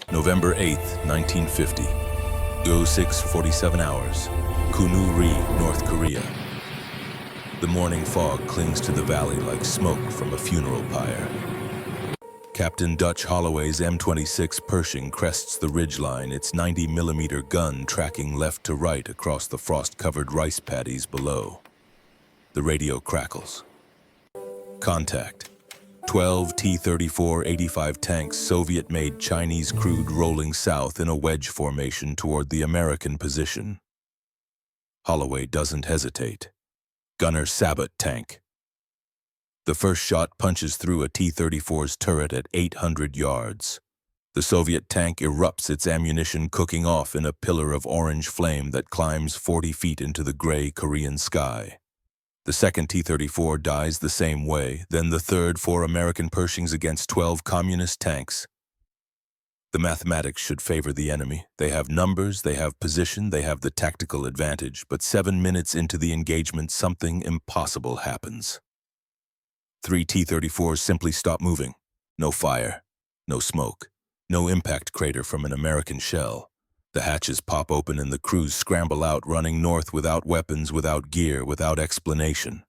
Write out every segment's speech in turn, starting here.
November 8th, 1950. 06:47 hours. Kunu-ri, North Korea. The morning fog clings to the valley like smoke from a funeral pyre. Captain Dutch Holloway's M26 Pershing crests the ridgeline, its 90mm gun tracking left to right across the frost-covered rice paddies below. The radio crackles. Contact. 12 T-34-85 tanks, Soviet-made Chinese crude, rolling south in a wedge formation toward the American position. Holloway doesn't hesitate. Gunner Sabot tank. The first shot punches through a T-34's turret at 800 yards. The Soviet tank erupts, its ammunition cooking off in a pillar of orange flame that climbs 40 feet into the gray Korean sky. The second T-34 dies the same way, then the third, 4 American Pershings against 12 communist tanks. The mathematics should favor the enemy. They have numbers, they have position, they have the tactical advantage, but 7 minutes into the engagement, something impossible happens. 3 T-34s simply stop moving. No fire, no smoke, no impact crater from an American shell. The hatches pop open and the crews scramble out, running north without weapons, without gear, without explanation.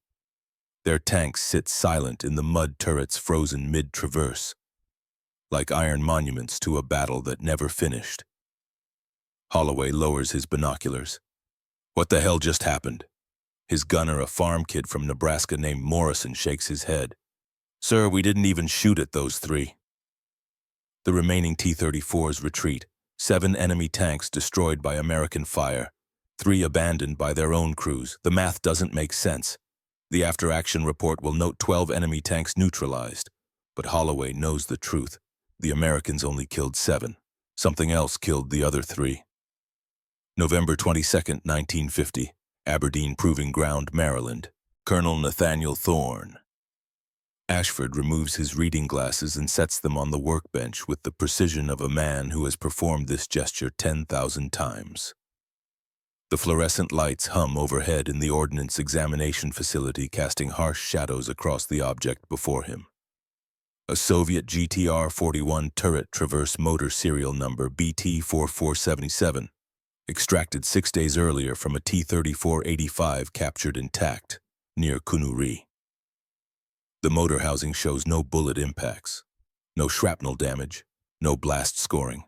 Their tanks sit silent in the mud turrets, frozen mid-traverse, like iron monuments to a battle that never finished. Holloway lowers his binoculars. What the hell just happened? His gunner, a farm kid from Nebraska named Morrison, shakes his head. Sir, we didn't even shoot at those 3. The remaining T-34s retreat. 7 enemy tanks destroyed by American fire. 3 abandoned by their own crews. The math doesn't make sense. The after-action report will note 12 enemy tanks neutralized. But Holloway knows the truth. The Americans only killed 7. Something else killed the other 3. November 22nd, 1950. Aberdeen Proving Ground, Maryland. Colonel Nathaniel Thorne. Ashford removes his reading glasses and sets them on the workbench with the precision of a man who has performed this gesture 10,000 times. The fluorescent lights hum overhead in the Ordnance Examination Facility, casting harsh shadows across the object before him. A Soviet GTR-41 turret traverse motor serial number BT-4477, extracted 6 days earlier from a T-34-85 captured intact near Kunu-ri. The motor housing shows no bullet impacts, no shrapnel damage, no blast scoring.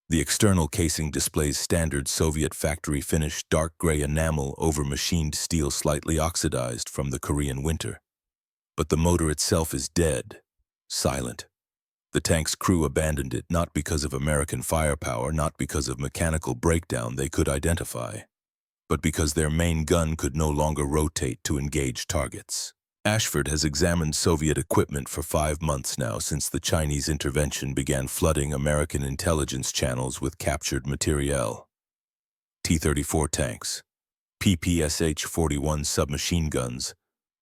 The external casing displays standard Soviet factory-finished dark gray enamel over machined steel slightly oxidized from the Korean winter. But the motor itself is dead, silent. The tank's crew abandoned it not because of American firepower, not because of mechanical breakdown they could identify, but because their main gun could no longer rotate to engage targets. Ashford has examined Soviet equipment for 5 months now, since the Chinese intervention began flooding American intelligence channels with captured materiel. T-34 tanks, PPSH-41 submachine guns,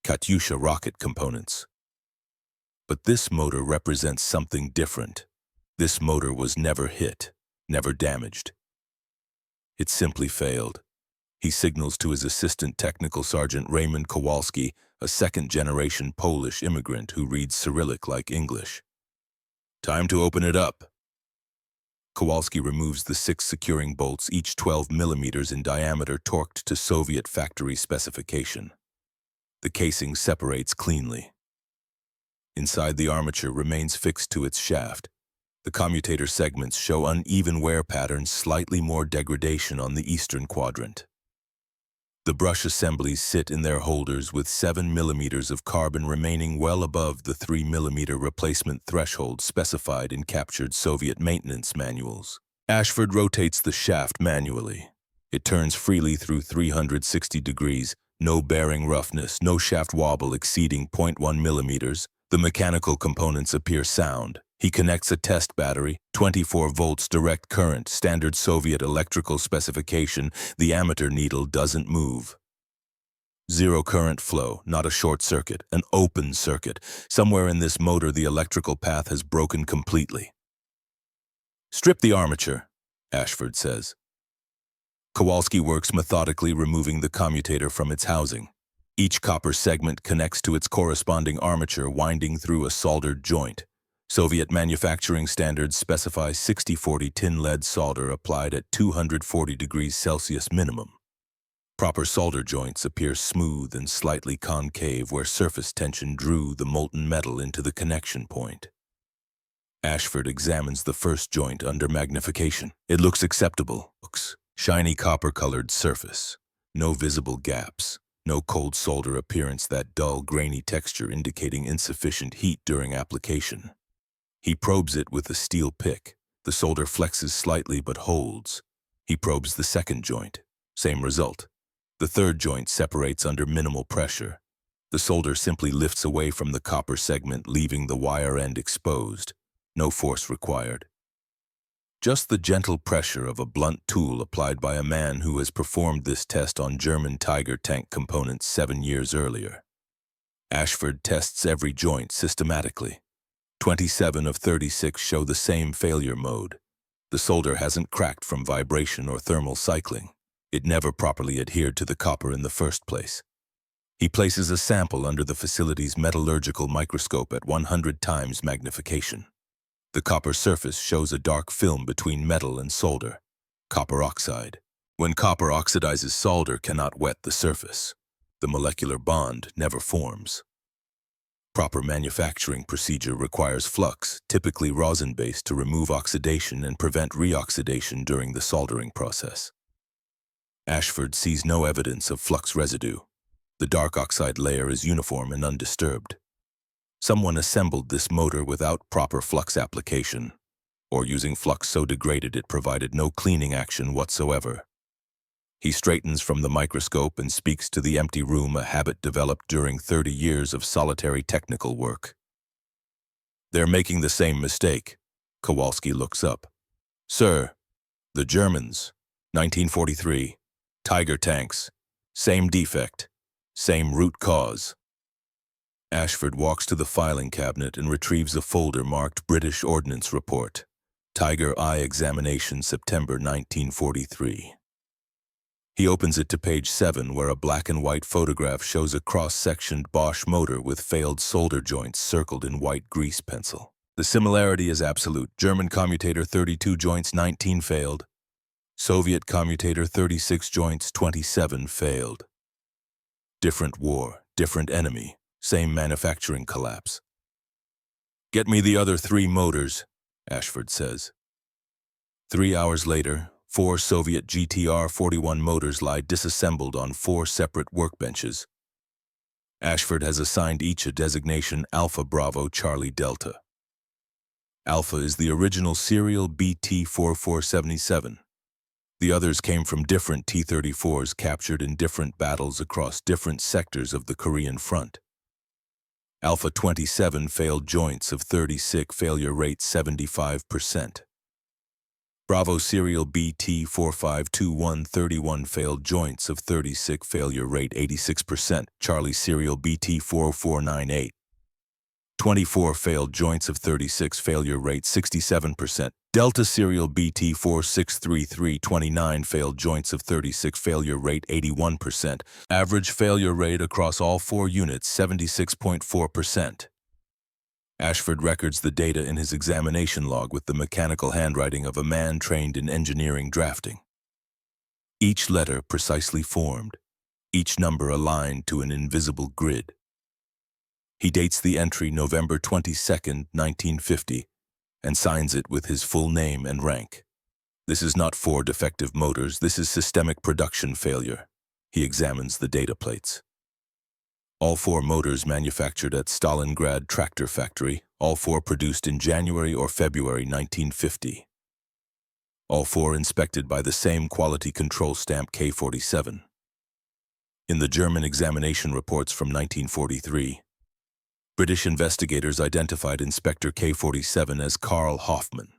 Katyusha rocket components. But this motor represents something different. This motor was never hit, never damaged. It simply failed. He signals to his assistant technical sergeant Raymond Kowalski, a second-generation Polish immigrant who reads Cyrillic like English. Time to open it up. Kowalski removes the 6 securing bolts, each 12 millimeters in diameter, torqued to Soviet factory specification. The casing separates cleanly. Inside, the armature remains fixed to its shaft. The commutator segments show uneven wear patterns, slightly more degradation on the eastern quadrant. The brush assemblies sit in their holders with 7 millimeters of carbon remaining well above the 3 millimeter replacement threshold specified in captured Soviet maintenance manuals. Ashford rotates the shaft manually. It turns freely through 360 degrees, no bearing roughness, no shaft wobble exceeding 0.1 millimeters. The mechanical components appear sound. He connects a test battery, 24 volts direct current, standard Soviet electrical specification. The ammeter needle doesn't move. Zero current flow, not a short circuit, an open circuit. Somewhere in this motor, the electrical path has broken completely. Strip the armature, Ashford says. Kowalski works methodically, removing the commutator from its housing. Each copper segment connects to its corresponding armature, winding through a soldered joint. Soviet manufacturing standards specify 60-40 tin lead solder applied at 240 degrees Celsius minimum. Proper solder joints appear smooth and slightly concave where surface tension drew the molten metal into the connection point. Ashford examines the first joint under magnification. It looks acceptable. Shiny copper-colored surface. No visible gaps. No cold solder appearance, that dull, grainy texture indicating insufficient heat during application. He probes it with a steel pick. The solder flexes slightly but holds. He probes the second joint. Same result. The third joint separates under minimal pressure. The solder simply lifts away from the copper segment, leaving the wire end exposed. No force required. Just the gentle pressure of a blunt tool applied by a man who has performed this test on German Tiger tank components 7 years earlier. Ashford tests every joint systematically. 27 of 36 show the same failure mode. The solder hasn't cracked from vibration or thermal cycling. It never properly adhered to the copper in the first place. He places a sample under the facility's metallurgical microscope at 100 times magnification. The copper surface shows a dark film between metal and solder, copper oxide. When copper oxidizes, solder cannot wet the surface. The molecular bond never forms. Proper manufacturing procedure requires flux, typically rosin-based, to remove oxidation and prevent reoxidation during the soldering process. Ashford sees no evidence of flux residue. The dark oxide layer is uniform and undisturbed. Someone assembled this motor without proper flux application, or using flux so degraded it provided no cleaning action whatsoever. He straightens from the microscope and speaks to the empty room, a habit developed during 30 years of solitary technical work. They're making the same mistake. Kowalski looks up. Sir, the Germans, 1943, Tiger tanks, same defect, same root cause. Ashford walks to the filing cabinet and retrieves a folder marked British Ordnance Report, Tiger Eye Examination, September 1943. He opens it to page 7, where a black and white photograph shows a cross-sectioned Bosch motor with failed solder joints circled in white grease pencil. The similarity is absolute. German commutator 32 joints, 19 failed. Soviet commutator 36 joints, 27 failed. Different war, different enemy. Same manufacturing collapse. Get me the other 3 motors, Ashford says. 3 hours later, 4 Soviet GTR-41 motors lie disassembled on 4 separate workbenches. Ashford has assigned each a designation Alpha Bravo Charlie Delta. Alpha is the original serial BT-4477. The others came from different T-34s captured in different battles across different sectors of the Korean front. Alpha 27 failed joints of 36, failure rate 75%. Bravo serial BT-452131 failed joints of 36, failure rate 86%. Charlie serial BT-4498. 24 failed joints of 36, failure rate 67%. Delta serial BT-463329 failed joints of 36, failure rate 81%. Average failure rate across all 4 units 76.4%. Ashford records the data in his examination log with the mechanical handwriting of a man trained in engineering drafting. Each letter precisely formed, each number aligned to an invisible grid. He dates the entry November 22, 1950, and signs it with his full name and rank. This is not 4 defective motors, this is systemic production failure. He examines the data plates. All 4 motors manufactured at Stalingrad Tractor Factory, all 4 produced in January or February 1950. All 4 inspected by the same quality control stamp K47. In the German examination reports from 1943, British investigators identified Inspector K47 as Karl Hoffman,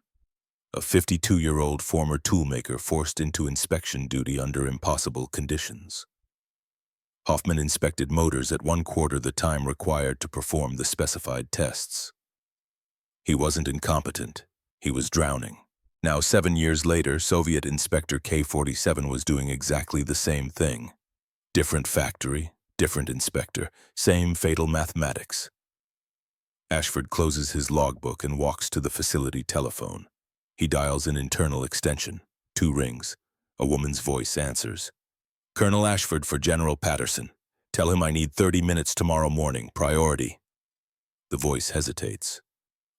a 52-year-old former toolmaker forced into inspection duty under impossible conditions. Hoffman inspected motors at 1/4 the time required to perform the specified tests. He wasn't incompetent, he was drowning. Now 7 years later, Soviet Inspector K47 was doing exactly the same thing. Different factory, different inspector, same fatal mathematics. Ashford closes his logbook and walks to the facility telephone. He dials an internal extension. 2 rings. A woman's voice answers. Colonel Ashford for General Patterson. Tell him I need 30 minutes tomorrow morning. Priority. The voice hesitates.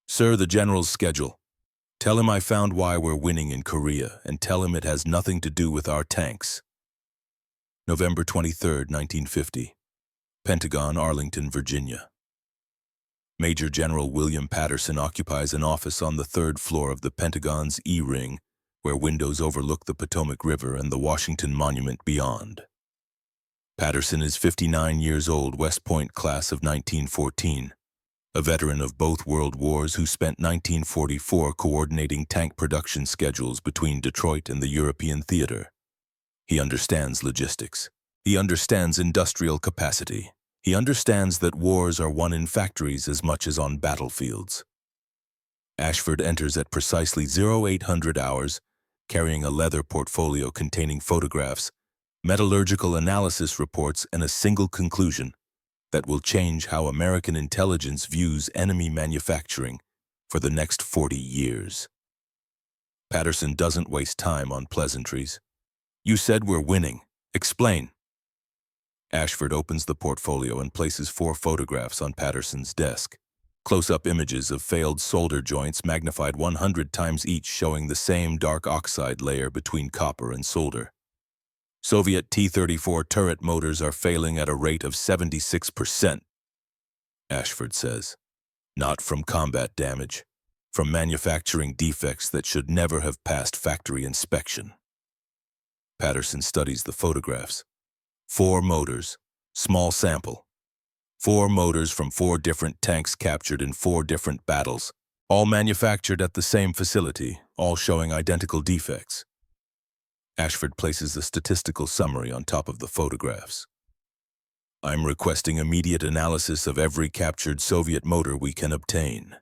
Sir, the General's schedule. Tell him I found why we're winning in Korea, and tell him it has nothing to do with our tanks. November 23, 1950. Pentagon, Arlington, Virginia. Major General William Patterson occupies an office on the 3rd floor of the Pentagon's E-Ring, where windows overlook the Potomac River and the Washington Monument beyond. Patterson is 59 years old, West Point class of 1914, a veteran of both World Wars who spent 1944 coordinating tank production schedules between Detroit and the European theater. He understands logistics. He understands industrial capacity. He understands that wars are won in factories as much as on battlefields. Ashford enters at precisely 0800 hours, carrying a leather portfolio containing photographs, metallurgical analysis reports, and a single conclusion that will change how American intelligence views enemy manufacturing for the next 40 years. Patterson doesn't waste time on pleasantries. You said we're winning. Explain. Ashford opens the portfolio and places 4 photographs on Patterson's desk. Close-up images of failed solder joints magnified 100 times each, showing the same dark oxide layer between copper and solder. Soviet T-34 turret motors are failing at a rate of 76%, Ashford says. Not from combat damage, from manufacturing defects that should never have passed factory inspection. Patterson studies the photographs. 4 motors, small sample. 4 motors from 4 different tanks captured in 4 different battles, all manufactured at the same facility, all showing identical defects. Ashford places a statistical summary on top of the photographs. I'm requesting immediate analysis of every captured Soviet motor we can obtain.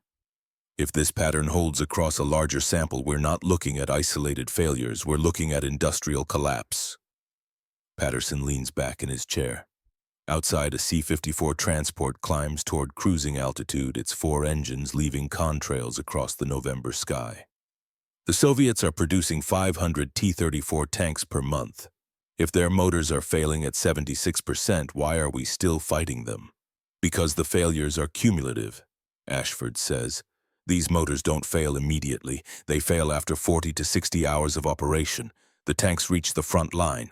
If this pattern holds across a larger sample, we're not looking at isolated failures, we're looking at industrial collapse. Patterson leans back in his chair. Outside, a C-54 transport climbs toward cruising altitude, its 4 engines leaving contrails across the November sky. The Soviets are producing 500 T-34 tanks per month. If their motors are failing at 76%, why are we still fighting them? Because the failures are cumulative, Ashford says. These motors don't fail immediately. They fail after 40 to 60 hours of operation. The tanks reach the front line.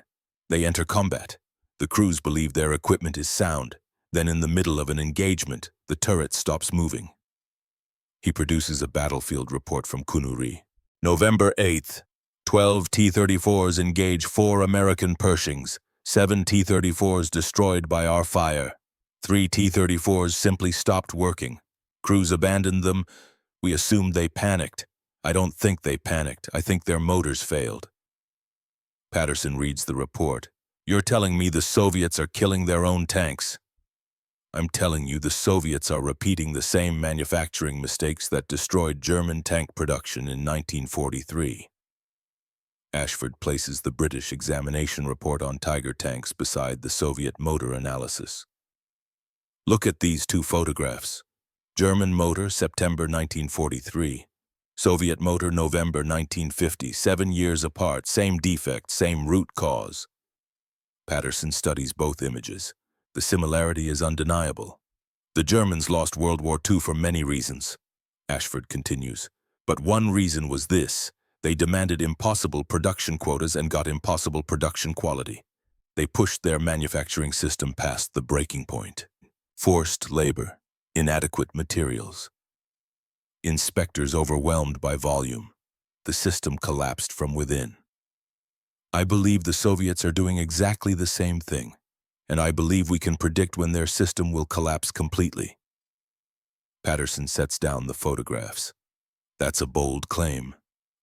They enter combat. The crews believe their equipment is sound. Then in the middle of an engagement, the turret stops moving. He produces a battlefield report from Kunuri. November 8th, 12 T-34s engage 4 American Pershings, 7 T-34s destroyed by our fire. 3 T-34s simply stopped working. Crews abandoned them. We assumed they panicked. I don't think they panicked. I think their motors failed. Patterson reads the report. You're telling me the Soviets are killing their own tanks? I'm telling you the Soviets are repeating the same manufacturing mistakes that destroyed German tank production in 1943. Ashford places the British examination report on Tiger tanks beside the Soviet motor analysis. Look at these 2 photographs. German motor, September 1943. Soviet motor, November 1950, 7 years apart, same defect, same root cause. Patterson studies both images. The similarity is undeniable. The Germans lost World War II for many reasons, Ashford continues. But one reason was this. They demanded impossible production quotas and got impossible production quality. They pushed their manufacturing system past the breaking point. Forced labor, inadequate materials. Inspectors overwhelmed by volume. The system collapsed from within. I believe the Soviets are doing exactly the same thing, and I believe we can predict when their system will collapse completely. Patterson sets down the photographs. That's a bold claim.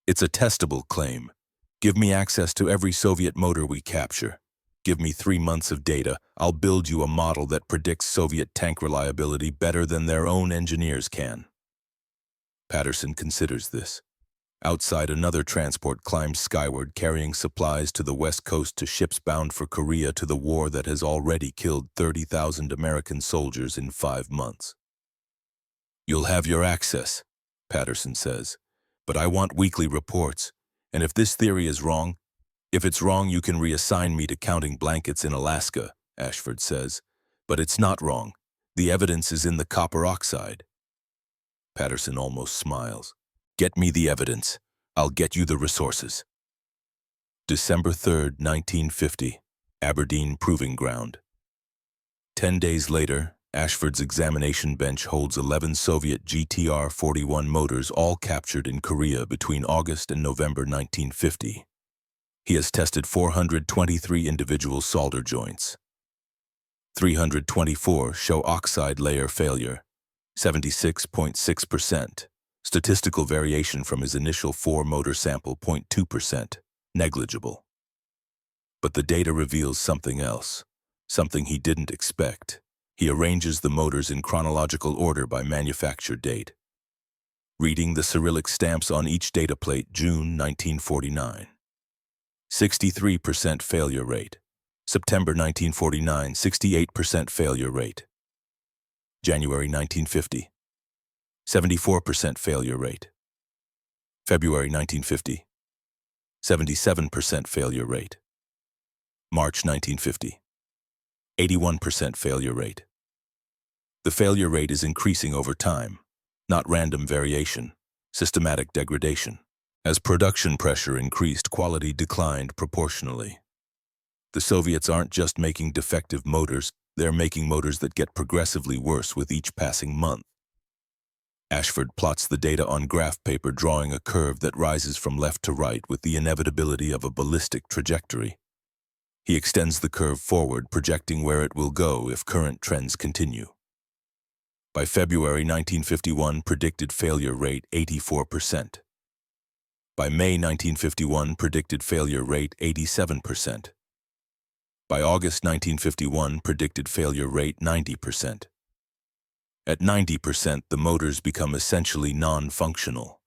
It's a testable claim. Give me access to every Soviet motor we capture. Give me 3 months of data. I'll build you a model that predicts Soviet tank reliability better than their own engineers can. Patterson considers this. Outside, another transport climbs skyward, carrying supplies to the west coast to ships bound for Korea, to the war that has already killed 30,000 American soldiers in 5 months. You'll have your access, Patterson says, but I want weekly reports, and if this theory is wrong, if it's wrong you can reassign me to counting blankets in Alaska, Ashford says, but it's not wrong. The evidence is in the copper oxide. Patterson almost smiles. Get me the evidence. I'll get you the resources. December 3rd, 1950, Aberdeen Proving Ground. 10 days later, Ashford's examination bench holds 11 Soviet GTR-41 motors, all captured in Korea between August and November 1950. He has tested 423 individual solder joints. 324 show oxide layer failure, 76.6%. Statistical variation from his initial 4-motor sample, 0.2%, negligible. But the data reveals something else, something he didn't expect. He arranges the motors in chronological order by manufacture date. Reading the Cyrillic stamps on each data plate, June 1949. 63% failure rate. September 1949, 68% failure rate. January 1950, 74% failure rate. February 1950, 77% failure rate. March 1950, 81% failure rate. The failure rate is increasing over time, not random variation, systematic degradation. As production pressure increased, quality declined proportionally. The Soviets aren't just making defective motors, they're making motors that get progressively worse with each passing month. Ashford plots the data on graph paper, drawing a curve that rises from left to right with the inevitability of a ballistic trajectory. He extends the curve forward, projecting where it will go if current trends continue. By February 1951, predicted failure rate 84%. By May 1951, predicted failure rate 87%. By August 1951, predicted failure rate 90%. At 90%, the motors become essentially non-functional.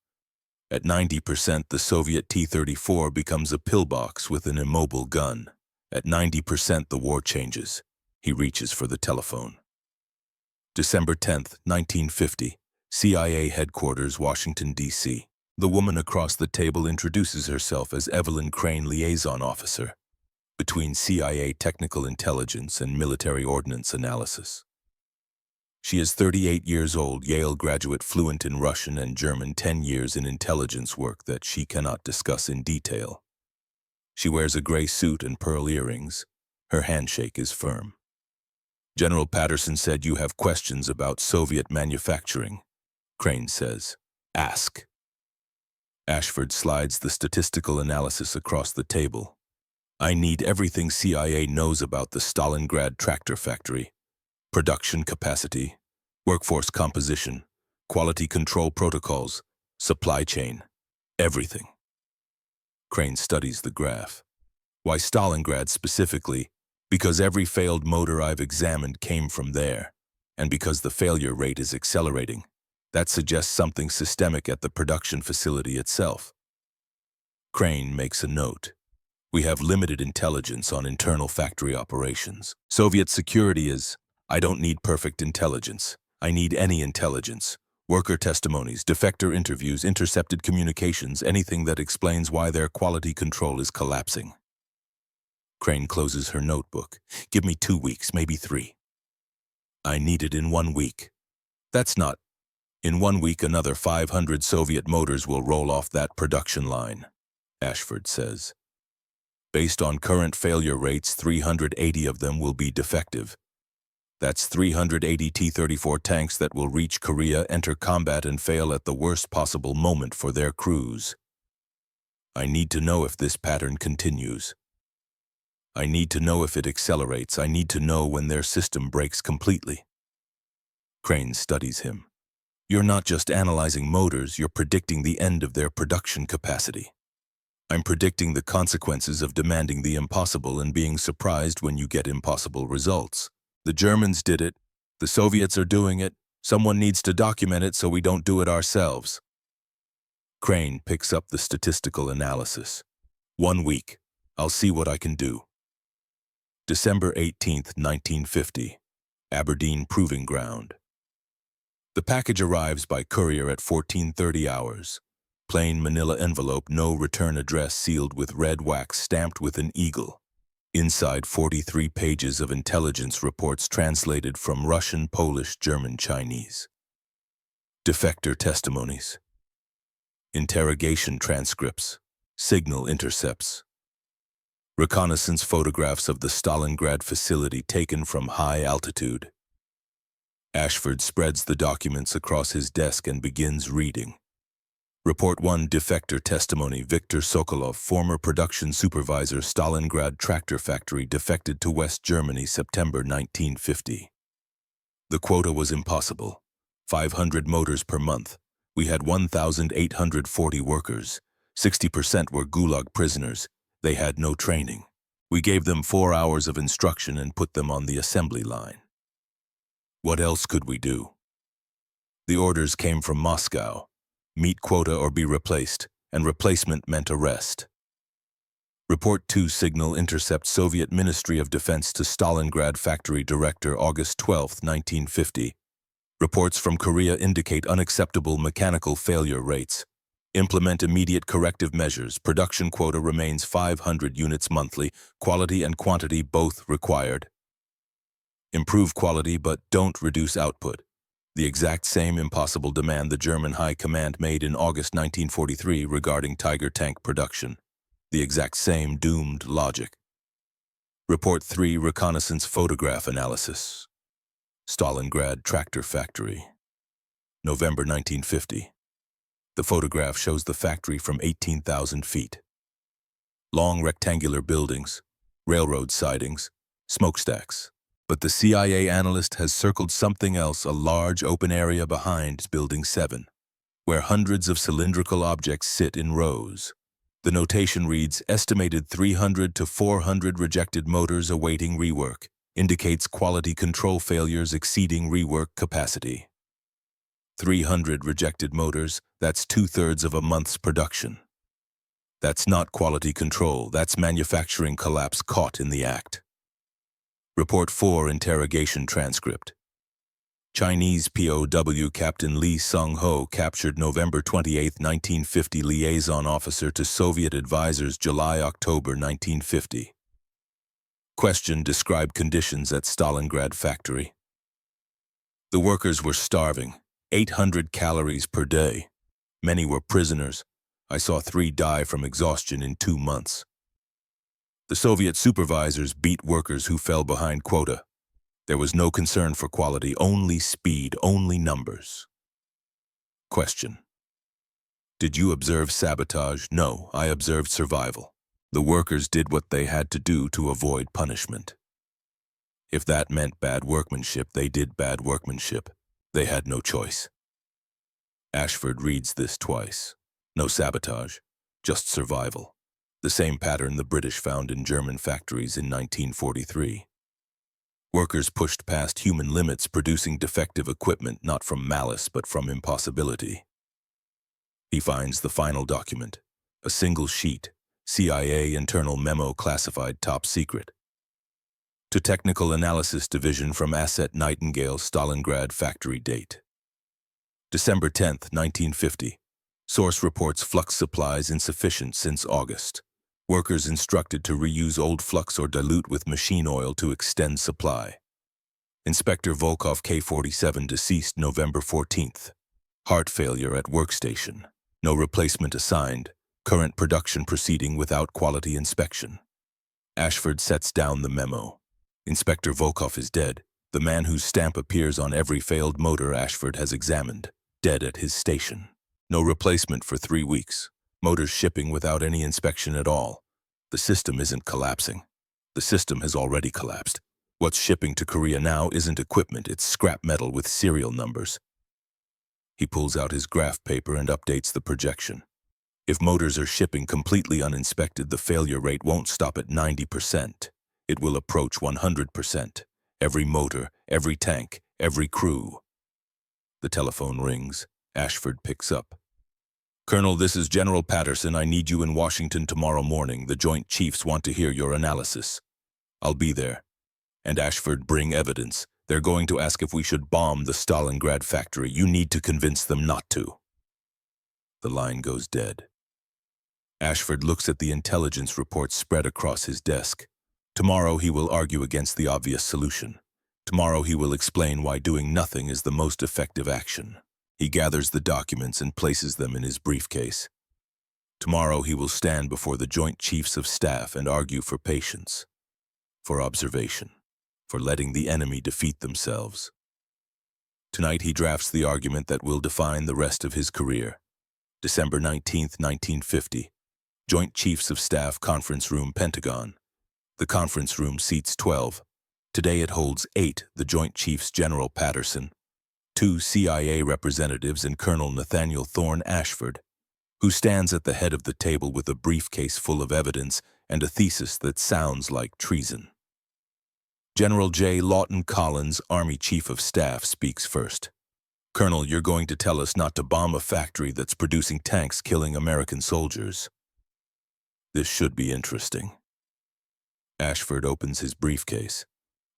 At 90%, the Soviet T-34 becomes a pillbox with an immobile gun. At 90%, the war changes. He reaches for the telephone. December 10th, 1950, CIA Headquarters, Washington, D.C. The woman across the table introduces herself as Evelyn Crane, Liaison Officer between CIA Technical Intelligence and Military Ordnance Analysis. She is 38 years old, Yale graduate, fluent in Russian and German, 10 years in intelligence work that she cannot discuss in detail. She wears a gray suit and pearl earrings. Her handshake is firm. General Patterson said you have questions about Soviet manufacturing. Crane says, ask. Ashford slides the statistical analysis across the table. I need everything CIA knows about the Stalingrad tractor factory, production capacity, workforce composition, quality control protocols, supply chain, everything. Crane studies the graph. Why Stalingrad specifically? Because every failed motor I've examined came from there, and because the failure rate is accelerating. That suggests something systemic at the production facility itself. Crane makes a note. We have limited intelligence on internal factory operations. Soviet security is, I don't need perfect intelligence. I need any intelligence. Worker testimonies, defector interviews, intercepted communications, anything that explains why their quality control is collapsing. Crane closes her notebook. Give me 2 weeks, maybe 3. I need it in 1 week. That's not. In 1 week, another 500 Soviet motors will roll off that production line, Ashford says. Based on current failure rates, 380 of them will be defective. That's 380 T-34 tanks that will reach Korea, enter combat, and fail at the worst possible moment for their crews. I need to know if this pattern continues. I need to know if it accelerates. I need to know when their system breaks completely. Crane studies him. You're not just analyzing motors, you're predicting the end of their production capacity. I'm predicting the consequences of demanding the impossible and being surprised when you get impossible results. The Germans did it. The Soviets are doing it. Someone needs to document it so we don't do it ourselves. Crane picks up the statistical analysis. 1 week. I'll see what I can do. December 18th, 1950. Aberdeen Proving Ground. The package arrives by courier at 14:30 hours. Plain manila envelope, no return address, sealed with red wax, stamped with an eagle. Inside, 43 pages of intelligence reports translated from Russian, Polish, German, Chinese. Defector testimonies. Interrogation transcripts. Signal intercepts. Reconnaissance photographs of the Stalingrad facility taken from high altitude. Ashford spreads the documents across his desk and begins reading. Report 1, Defector testimony. Viktor Sokolov, former production supervisor, Stalingrad tractor factory, defected to West Germany, September 1950. The quota was impossible. 500 motors per month. We had 1,840 workers. 60% were Gulag prisoners. They had no training. We gave them 4 hours of instruction and put them on the assembly line. What else could we do? The orders came from Moscow. Meet quota or be replaced, and replacement meant arrest. Report 2, Signal intercept. Soviet Ministry of Defense to Stalingrad factory director, August 12, 1950. Reports from Korea indicate unacceptable mechanical failure rates. Implement immediate corrective measures. Production quota remains 500 units monthly. Quality and quantity both required. Improve quality but don't reduce output. The exact same impossible demand the German High Command made in August 1943 regarding Tiger tank production. The exact same doomed logic. Report 3, Reconnaissance photograph analysis. Stalingrad tractor factory. November 1950. The photograph shows the factory from 18,000 feet. Long rectangular buildings, railroad sidings, smokestacks. But the CIA analyst has circled something else, a large open area behind Building 7, where hundreds of cylindrical objects sit in rows. The notation reads, estimated 300 to 400 rejected motors awaiting rework, indicates quality control failures exceeding rework capacity. 300 rejected motors, that's 2/3 of a month's production. That's not quality control, that's manufacturing collapse caught in the act. Report 4, interrogation transcript. Chinese POW Captain Lee Sung-ho captured November 28, 1950. Liaison officer to Soviet advisors, July-October 1950. Question, describe conditions at Stalingrad factory. The workers were starving, 800 calories per day. Many were prisoners. I saw 3 die from exhaustion in 2 months. The Soviet supervisors beat workers who fell behind quota. There was no concern for quality, only speed, only numbers. Question. Did you observe sabotage? No, I observed survival. The workers did what they had to do to avoid punishment. If that meant bad workmanship, they did bad workmanship. They had no choice. Ashford reads this twice. No sabotage, just survival. The same pattern the British found in German factories in 1943. Workers pushed past human limits, producing defective equipment not from malice but from impossibility. He finds the final document, a single sheet, CIA internal memo classified top secret. To Technical Analysis Division from Asset Nightingale, Stalingrad factory date. December 10, 1950. Source reports flux supplies insufficient since August. Workers instructed to reuse old flux or dilute with machine oil to extend supply. Inspector Volkov, K-47, deceased November 14th. Heart failure at workstation. No replacement assigned. Current production proceeding without quality inspection. Ashford sets down the memo. Inspector Volkov is dead. The man whose stamp appears on every failed motor Ashford has examined. Dead at his station. No replacement for 3 weeks. Motors shipping without any inspection at all. The system isn't collapsing. The system has already collapsed. What's shipping to Korea now isn't equipment, it's scrap metal with serial numbers. He pulls out his graph paper and updates the projection. If motors are shipping completely uninspected, the failure rate won't stop at 90%. It will approach 100%. Every motor, every tank, every crew. The telephone rings. Ashford picks up. Colonel, this is General Patterson. I need you in Washington tomorrow morning. The Joint Chiefs want to hear your analysis. I'll be there. And Ashford, bring evidence. They're going to ask if we should bomb the Stalingrad factory. You need to convince them not to. The line goes dead. Ashford looks at the intelligence reports spread across his desk. Tomorrow he will argue against the obvious solution. Tomorrow he will explain why doing nothing is the most effective action. He gathers the documents and places them in his briefcase. Tomorrow he will stand before the Joint Chiefs of Staff and argue for patience, for observation, for letting the enemy defeat themselves. Tonight he drafts the argument that will define the rest of his career. December 19th, 1950. Joint Chiefs of Staff Conference Room, Pentagon. The conference room seats 12. Today it holds 8, the Joint Chiefs General Patterson, 2 CIA representatives and Colonel Nathaniel Thorne Ashford, who stands at the head of the table with a briefcase full of evidence and a thesis that sounds like treason. General J. Lawton Collins, Army Chief of Staff, speaks first. Colonel, you're going to tell us not to bomb a factory that's producing tanks killing American soldiers. This should be interesting. Ashford opens his briefcase.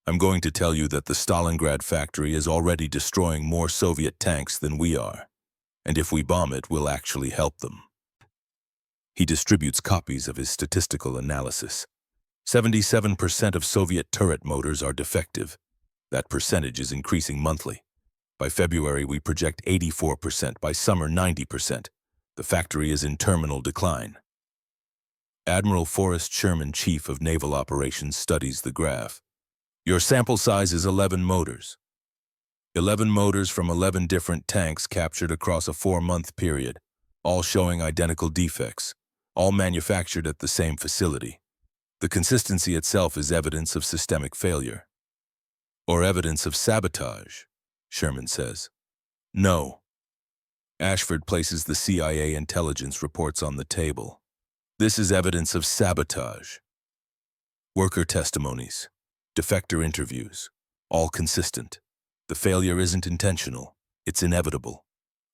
I'm going to tell you that the Stalingrad factory is already destroying more Soviet tanks than we are, and if we bomb it, we'll actually help them. He distributes copies of his statistical analysis. 77% of Soviet turret motors are defective. That percentage is increasing monthly. By February, we project 84%. By summer, 90%. The factory is in terminal decline. Admiral Forrest Sherman, Chief of Naval Operations, studies the graph. Your sample size is 11 motors. 11 motors from 11 different tanks captured across a 4-month period, all showing identical defects, all manufactured at the same facility. The consistency itself is evidence of systemic failure. Or evidence of sabotage, Sherman says. No. Ashford places the CIA intelligence reports on the table. This is evidence of sabotage. Worker testimonies, defector interviews, all consistent. The failure isn't intentional, it's inevitable.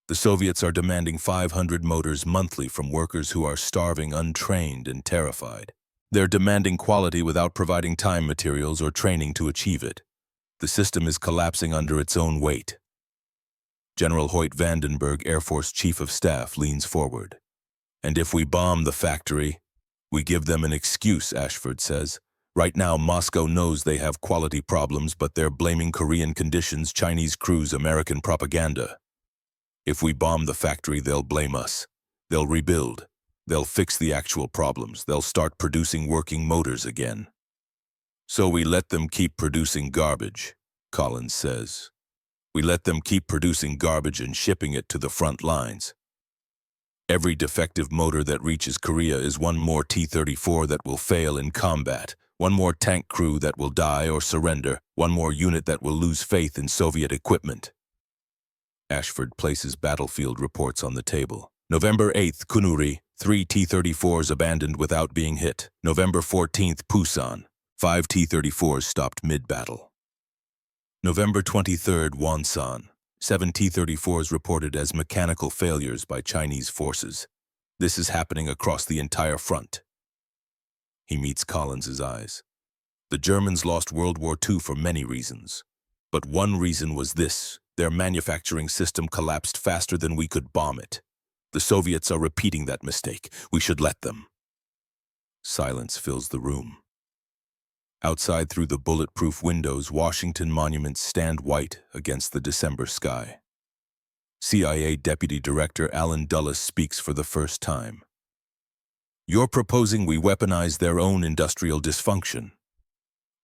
The Soviets are demanding 500 motors monthly from workers who are starving, untrained, and terrified. They're demanding quality without providing time, materials, or training to achieve it. The system is collapsing under its own weight. General Hoyt Vandenberg, Air Force Chief of Staff, leans forward. And if we bomb the factory, we give them an excuse, Ashford says. Right now, Moscow knows they have quality problems, but they're blaming Korean conditions, Chinese crews, American propaganda. If we bomb the factory, they'll blame us. They'll rebuild. They'll fix the actual problems. They'll start producing working motors again. So we let them keep producing garbage, Collins says. We let them keep producing garbage and shipping it to the front lines. Every defective motor that reaches Korea is one more T-34 that will fail in combat, one more tank crew that will die or surrender, one more unit that will lose faith in Soviet equipment. Ashford places battlefield reports on the table. November 8th, Kunuri, 3 T-34s abandoned without being hit. November 14th, Pusan, 5 T-34s stopped mid-battle. November 23rd, Wonsan, 7 T-34s reported as mechanical failures by Chinese forces. This is happening across the entire front. He meets Collins's eyes. The Germans lost World War II for many reasons. But one reason was this: their manufacturing system collapsed faster than we could bomb it. The Soviets are repeating that mistake. We should let them. Silence fills the room. Outside, through the bulletproof windows, Washington monuments stand white against the December sky. CIA Deputy Director Alan Dulles speaks for the first time. You're proposing we weaponize their own industrial dysfunction.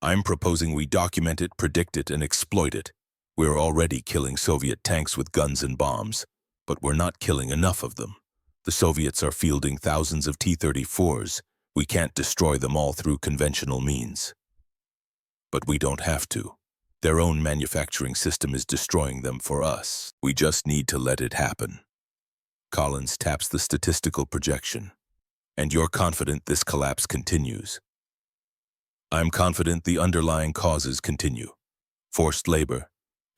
I'm proposing we document it, predict it, and exploit it. We're already killing Soviet tanks with guns and bombs, but we're not killing enough of them. The Soviets are fielding thousands of T-34s. We can't destroy them all through conventional means. But we don't have to. Their own manufacturing system is destroying them for us. We just need to let it happen. Collins taps the statistical projection. And you're confident this collapse continues. I'm confident the underlying causes continue. Forced labor,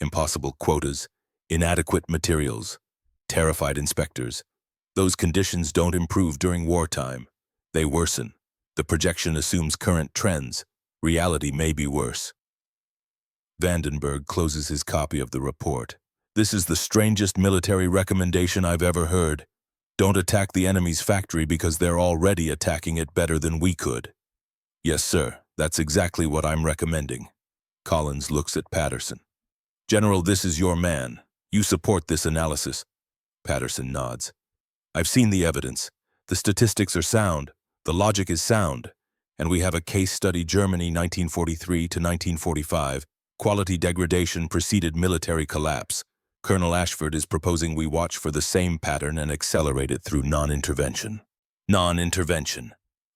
impossible quotas, inadequate materials, terrified inspectors. Those conditions don't improve during wartime. They worsen. The projection assumes current trends. Reality may be worse. Vandenberg closes his copy of the report. This is the strangest military recommendation I've ever heard. Don't attack the enemy's factory because they're already attacking it better than we could. Yes, sir, that's exactly what I'm recommending. Collins looks at Patterson. General, this is your man. You support this analysis. Patterson nods. I've seen the evidence. The statistics are sound. The logic is sound. And we have a case study, Germany 1943 to 1945. Quality degradation preceded military collapse. Colonel Ashford is proposing we watch for the same pattern and accelerate it through non-intervention. Non-intervention.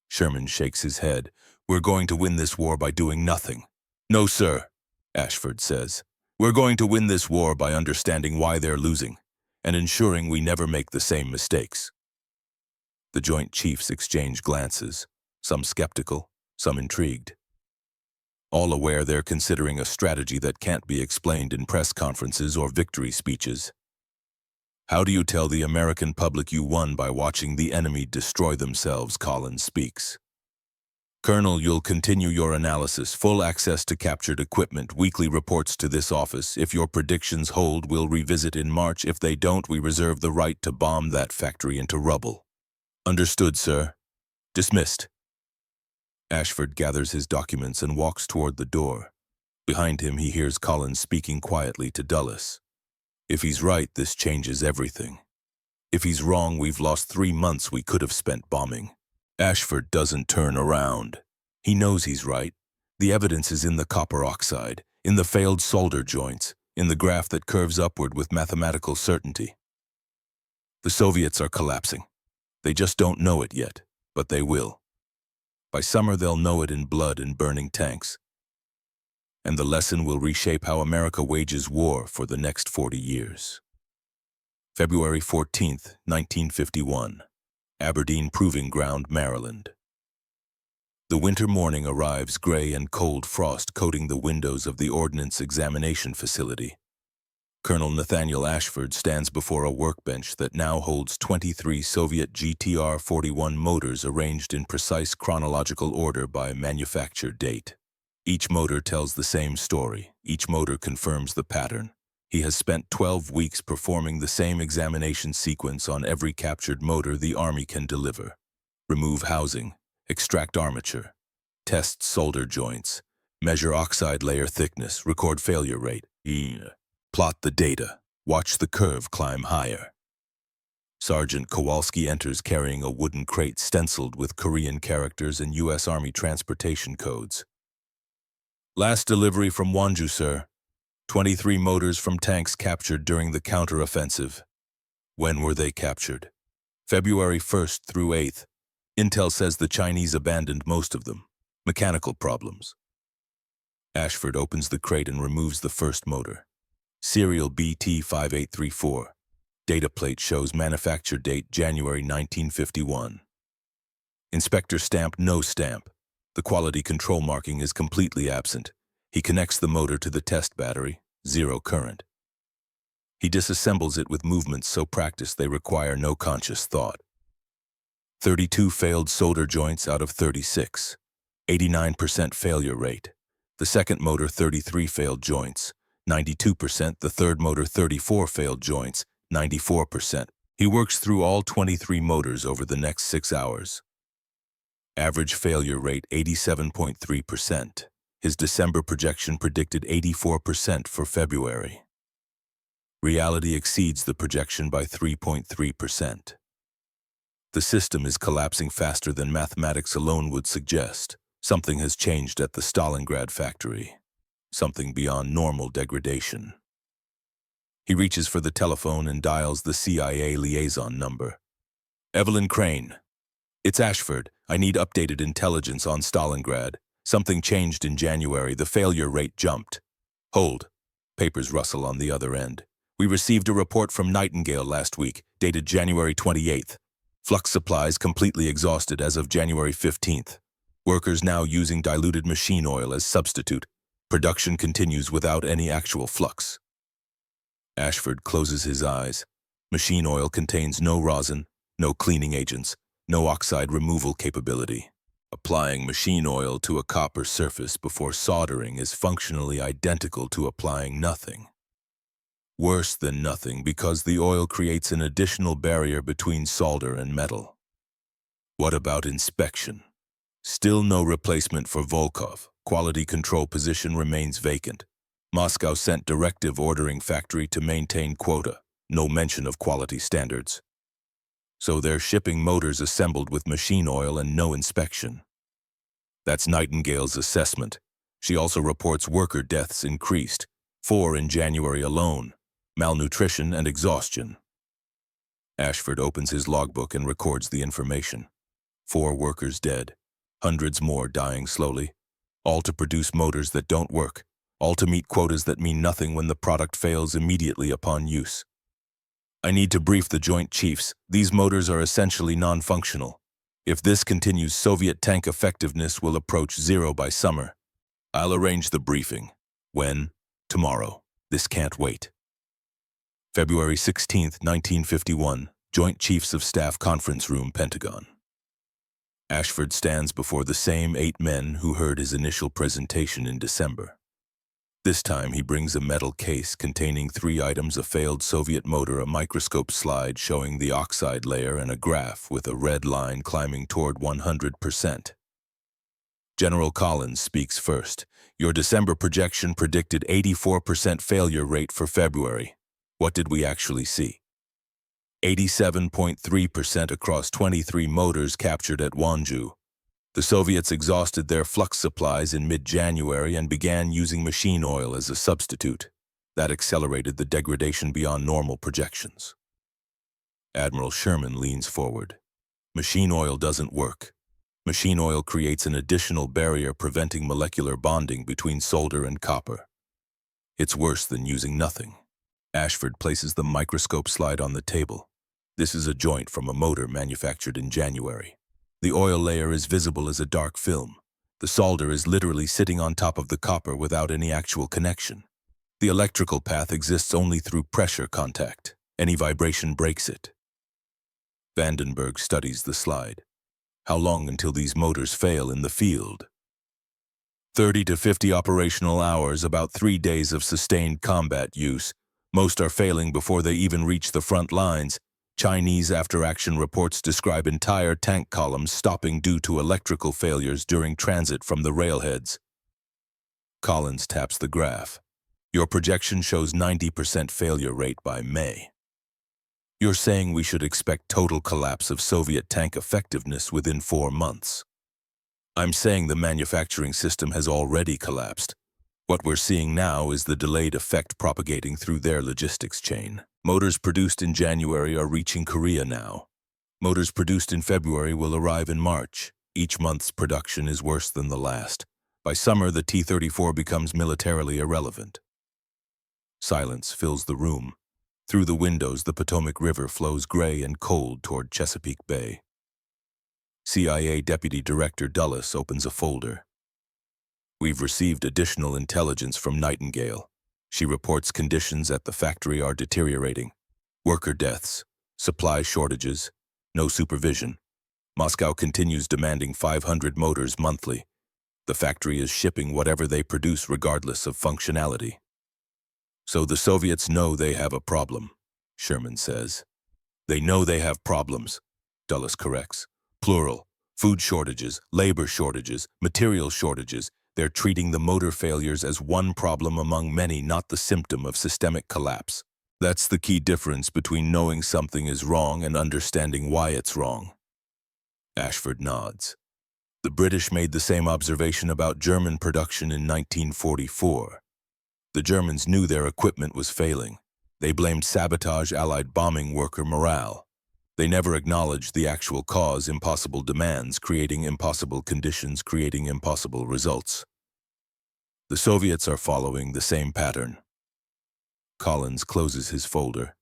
Sherman shakes his head. We're going to win this war by doing nothing. No, sir, Ashford says. We're going to win this war by understanding why they're losing and ensuring we never make the same mistakes. The Joint Chiefs exchange glances, some skeptical, some intrigued. All aware they're considering a strategy that can't be explained in press conferences or victory speeches. How do you tell the American public you won by watching the enemy destroy themselves? Collins speaks. Colonel, you'll continue your analysis. Full access to captured equipment. Weekly reports to this office. If your predictions hold, we'll revisit in March. If they don't, we reserve the right to bomb that factory into rubble. Understood, sir. Dismissed. Ashford gathers his documents and walks toward the door. Behind him, he hears Collins speaking quietly to Dulles. If he's right, this changes everything. If he's wrong, we've lost 3 months we could have spent bombing. Ashford doesn't turn around. He knows he's right. The evidence is in the copper oxide, in the failed solder joints, in the graph that curves upward with mathematical certainty. The Soviets are collapsing. They just don't know it yet, but they will. By summer, they'll know it in blood and burning tanks. And the lesson will reshape how America wages war for the next 40 years. February 14th, 1951. Aberdeen Proving Ground, Maryland. The winter morning arrives, gray and cold frost coating the windows of the Ordnance Examination Facility. Colonel Nathaniel Ashford stands before a workbench that now holds 23 Soviet GTR-41 motors arranged in precise chronological order by manufacture date. Each motor tells the same story. Each motor confirms the pattern. He has spent 12 weeks performing the same examination sequence on every captured motor the Army can deliver. Remove housing, extract armature, test solder joints, measure oxide layer thickness, record failure rate. Plot the data. Watch the curve climb higher. Sergeant Kowalski enters carrying a wooden crate stenciled with Korean characters and U.S. Army transportation codes. Last delivery from Wonju, sir. 23 motors from tanks captured during the counteroffensive. When were they captured? February 1st through 8th. Intel says the Chinese abandoned most of them. Mechanical problems. Ashford opens the crate and removes the first motor. Serial BT5834. Data plate shows manufacture date January 1951. Inspector stamp, no stamp. The quality control marking is completely absent. He connects the motor to the test battery, 0 current. He disassembles it with movements so practiced they require no conscious thought. 32 failed solder joints out of 36. 89% failure rate. The second motor, 33 failed joints. 92%. The third motor, 34 failed joints. 94%. He works through all 23 motors over the next 6 hours. Average failure rate, 87.3%. His December projection predicted 84% for February. Reality exceeds the projection by 3.3%. The system is collapsing faster than mathematics alone would suggest. Something has changed at the Stalingrad factory. Something beyond normal degradation. He reaches for the telephone and dials the CIA liaison number. Evelyn Crane. It's Ashford. I need updated intelligence on Stalingrad. Something changed in January. The failure rate jumped. Hold. Papers rustle on the other end. We received a report from Nightingale last week, dated January 28th. Flux supplies completely exhausted as of January 15th. Workers now using diluted machine oil as substitute. Production continues without any actual flux. Ashford closes his eyes. Machine oil contains no rosin, no cleaning agents, no oxide removal capability. Applying machine oil to a copper surface before soldering is functionally identical to applying nothing. Worse than nothing because the oil creates an additional barrier between solder and metal. What about inspection? Still no replacement for Volkov. Quality control position remains vacant. Moscow sent directive ordering factory to maintain quota. No mention of quality standards. So they're shipping motors assembled with machine oil and no inspection. That's Nightingale's assessment. She also reports worker deaths increased, 4 in January alone, malnutrition and exhaustion. Ashford opens his logbook and records the information. 4 workers dead, hundreds more dying slowly, all to produce motors that don't work, all to meet quotas that mean nothing when the product fails immediately upon use. I need to brief the Joint Chiefs. These motors are essentially non-functional. If this continues, Soviet tank effectiveness will approach 0 by summer. I'll arrange the briefing. When? Tomorrow. This can't wait. February 16, 1951, Joint Chiefs of Staff Conference Room, Pentagon. Ashford stands before the same 8 men who heard his initial presentation in December. This time he brings a metal case containing 3 items: a failed Soviet motor, a microscope slide showing the oxide layer, and a graph with a red line climbing toward 100%. General Collins speaks first. Your December projection predicted 84% failure rate for February. What did we actually see? 87.3% across 23 motors captured at Wanzhou. The Soviets exhausted their flux supplies in mid-January and began using machine oil as a substitute. That accelerated the degradation beyond normal projections. Admiral Sherman leans forward. Machine oil doesn't work. Machine oil creates an additional barrier preventing molecular bonding between solder and copper. It's worse than using nothing. Ashford places the microscope slide on the table. This is a joint from a motor manufactured in January. The oil layer is visible as a dark film. The solder is literally sitting on top of the copper without any actual connection. The electrical path exists only through pressure contact. Any vibration breaks it. Vandenberg studies the slide. How long until these motors fail in the field? 30 to 50 operational hours, about 3 days of sustained combat use. Most are failing before they even reach the front lines. Chinese after-action reports describe entire tank columns stopping due to electrical failures during transit from the railheads. Collins taps the graph. Your projection shows 90% failure rate by May. You're saying we should expect total collapse of Soviet tank effectiveness within 4 months. I'm saying the manufacturing system has already collapsed. What we're seeing now is the delayed effect propagating through their logistics chain. Motors produced in January are reaching Korea now. Motors produced in February will arrive in March. Each month's production is worse than the last. By summer, the T-34 becomes militarily irrelevant. Silence fills the room. Through the windows, the Potomac River flows gray and cold toward Chesapeake Bay. CIA Deputy Director Dulles opens a folder. We've received additional intelligence from Nightingale. She reports conditions at the factory are deteriorating. Worker deaths, supply shortages, no supervision. Moscow continues demanding 500 motors monthly. The factory is shipping whatever they produce regardless of functionality. So the Soviets know they have a problem, Sherman says. They know they have problems, Dulles corrects. Plural. Food shortages, labor shortages, material shortages. They're treating the motor failures as one problem among many, not the symptom of systemic collapse. That's the key difference between knowing something is wrong and understanding why it's wrong. Ashford nods. The British made the same observation about German production in 1944. The Germans knew their equipment was failing. They blamed sabotage, Allied bombing, worker morale. They never acknowledged the actual cause: impossible demands, creating impossible conditions, creating impossible results. The Soviets are following the same pattern. Collins closes his folder.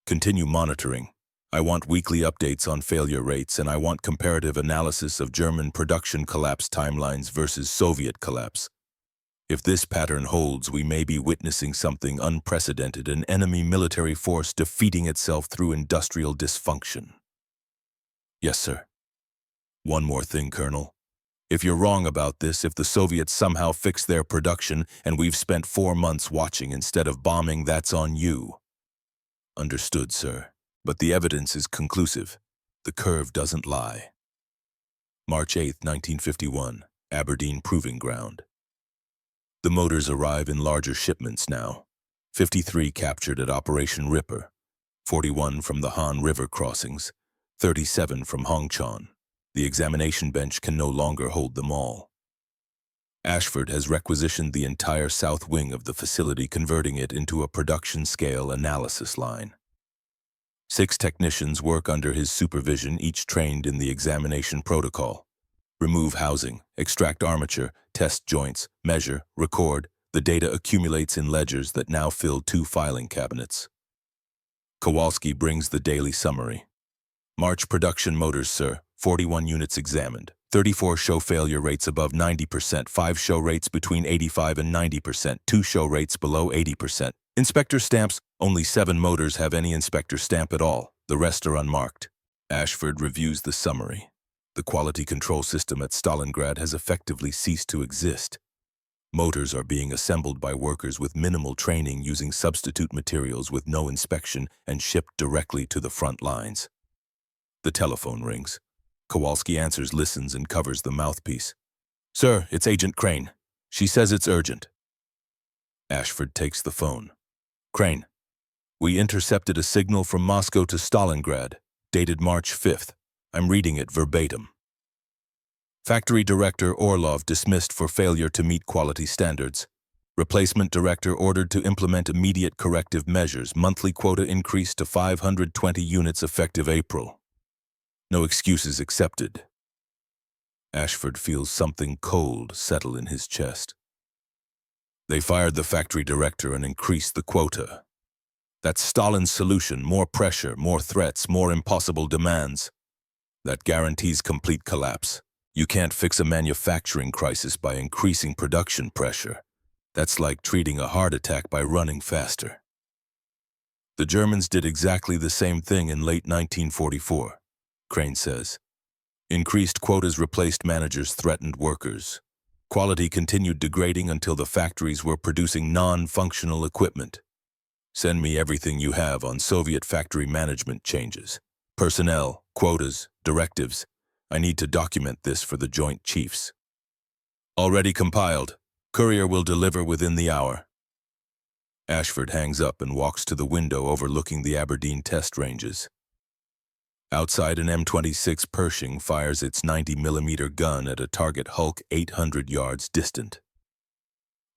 Continue monitoring. I want weekly updates on failure rates, and I want comparative analysis of German production collapse timelines versus Soviet collapse. If this pattern holds, we may be witnessing something unprecedented, an enemy military force defeating itself through industrial dysfunction. Yes, sir. One more thing, Colonel. If you're wrong about this, if the Soviets somehow fix their production and we've spent 4 months watching instead of bombing, that's on you. Understood, sir. But the evidence is conclusive. The curve doesn't lie. March 8, 1951, Aberdeen Proving Ground. The motors arrive in larger shipments now. 53 captured at Operation Ripper, 41 from the Han River crossings, 37 from Hongchon. The examination bench can no longer hold them all. Ashford has requisitioned the entire south wing of the facility, converting it into a production-scale analysis line. 6 technicians work under his supervision, each trained in the examination protocol. Remove housing, extract armature, test joints, measure, record. The data accumulates in ledgers that now fill 2 filing cabinets. Kowalski brings the daily summary. March production motors, sir. 41 units examined. 34 show failure rates above 90%, 5 show rates between 85 and 90%, 2 show rates below 80%. Inspector stamps, only 7 motors have any inspector stamp at all. The rest are unmarked. Ashford reviews the summary. The quality control system at Stalingrad has effectively ceased to exist. Motors are being assembled by workers with minimal training using substitute materials with no inspection and shipped directly to the front lines. The telephone rings. Kowalski answers, listens, and covers the mouthpiece. Sir, it's Agent Crane. She says it's urgent. Ashford takes the phone. Crane, we intercepted a signal from Moscow to Stalingrad, dated March 5th. I'm reading it verbatim. Factory Director Orlov dismissed for failure to meet quality standards. Replacement Director ordered to implement immediate corrective measures. Monthly quota increased to 520 units effective April. No excuses accepted. Ashford feels something cold settle in his chest. They fired the factory director and increased the quota. That's Stalin's solution: more pressure, more threats, more impossible demands. That guarantees complete collapse. You can't fix a manufacturing crisis by increasing production pressure. That's like treating a heart attack by running faster. The Germans did exactly the same thing in late 1944. Crane says. Increased quotas replaced managers, threatened workers. Quality continued degrading until the factories were producing non-functional equipment. Send me everything you have on Soviet factory management changes. Personnel, quotas, directives. I need to document this for the Joint Chiefs. Already compiled. Courier will deliver within the hour. Ashford hangs up and walks to the window overlooking the Aberdeen test ranges. Outside, an M26 Pershing fires its 90mm gun at a target hulk 800 yards distant.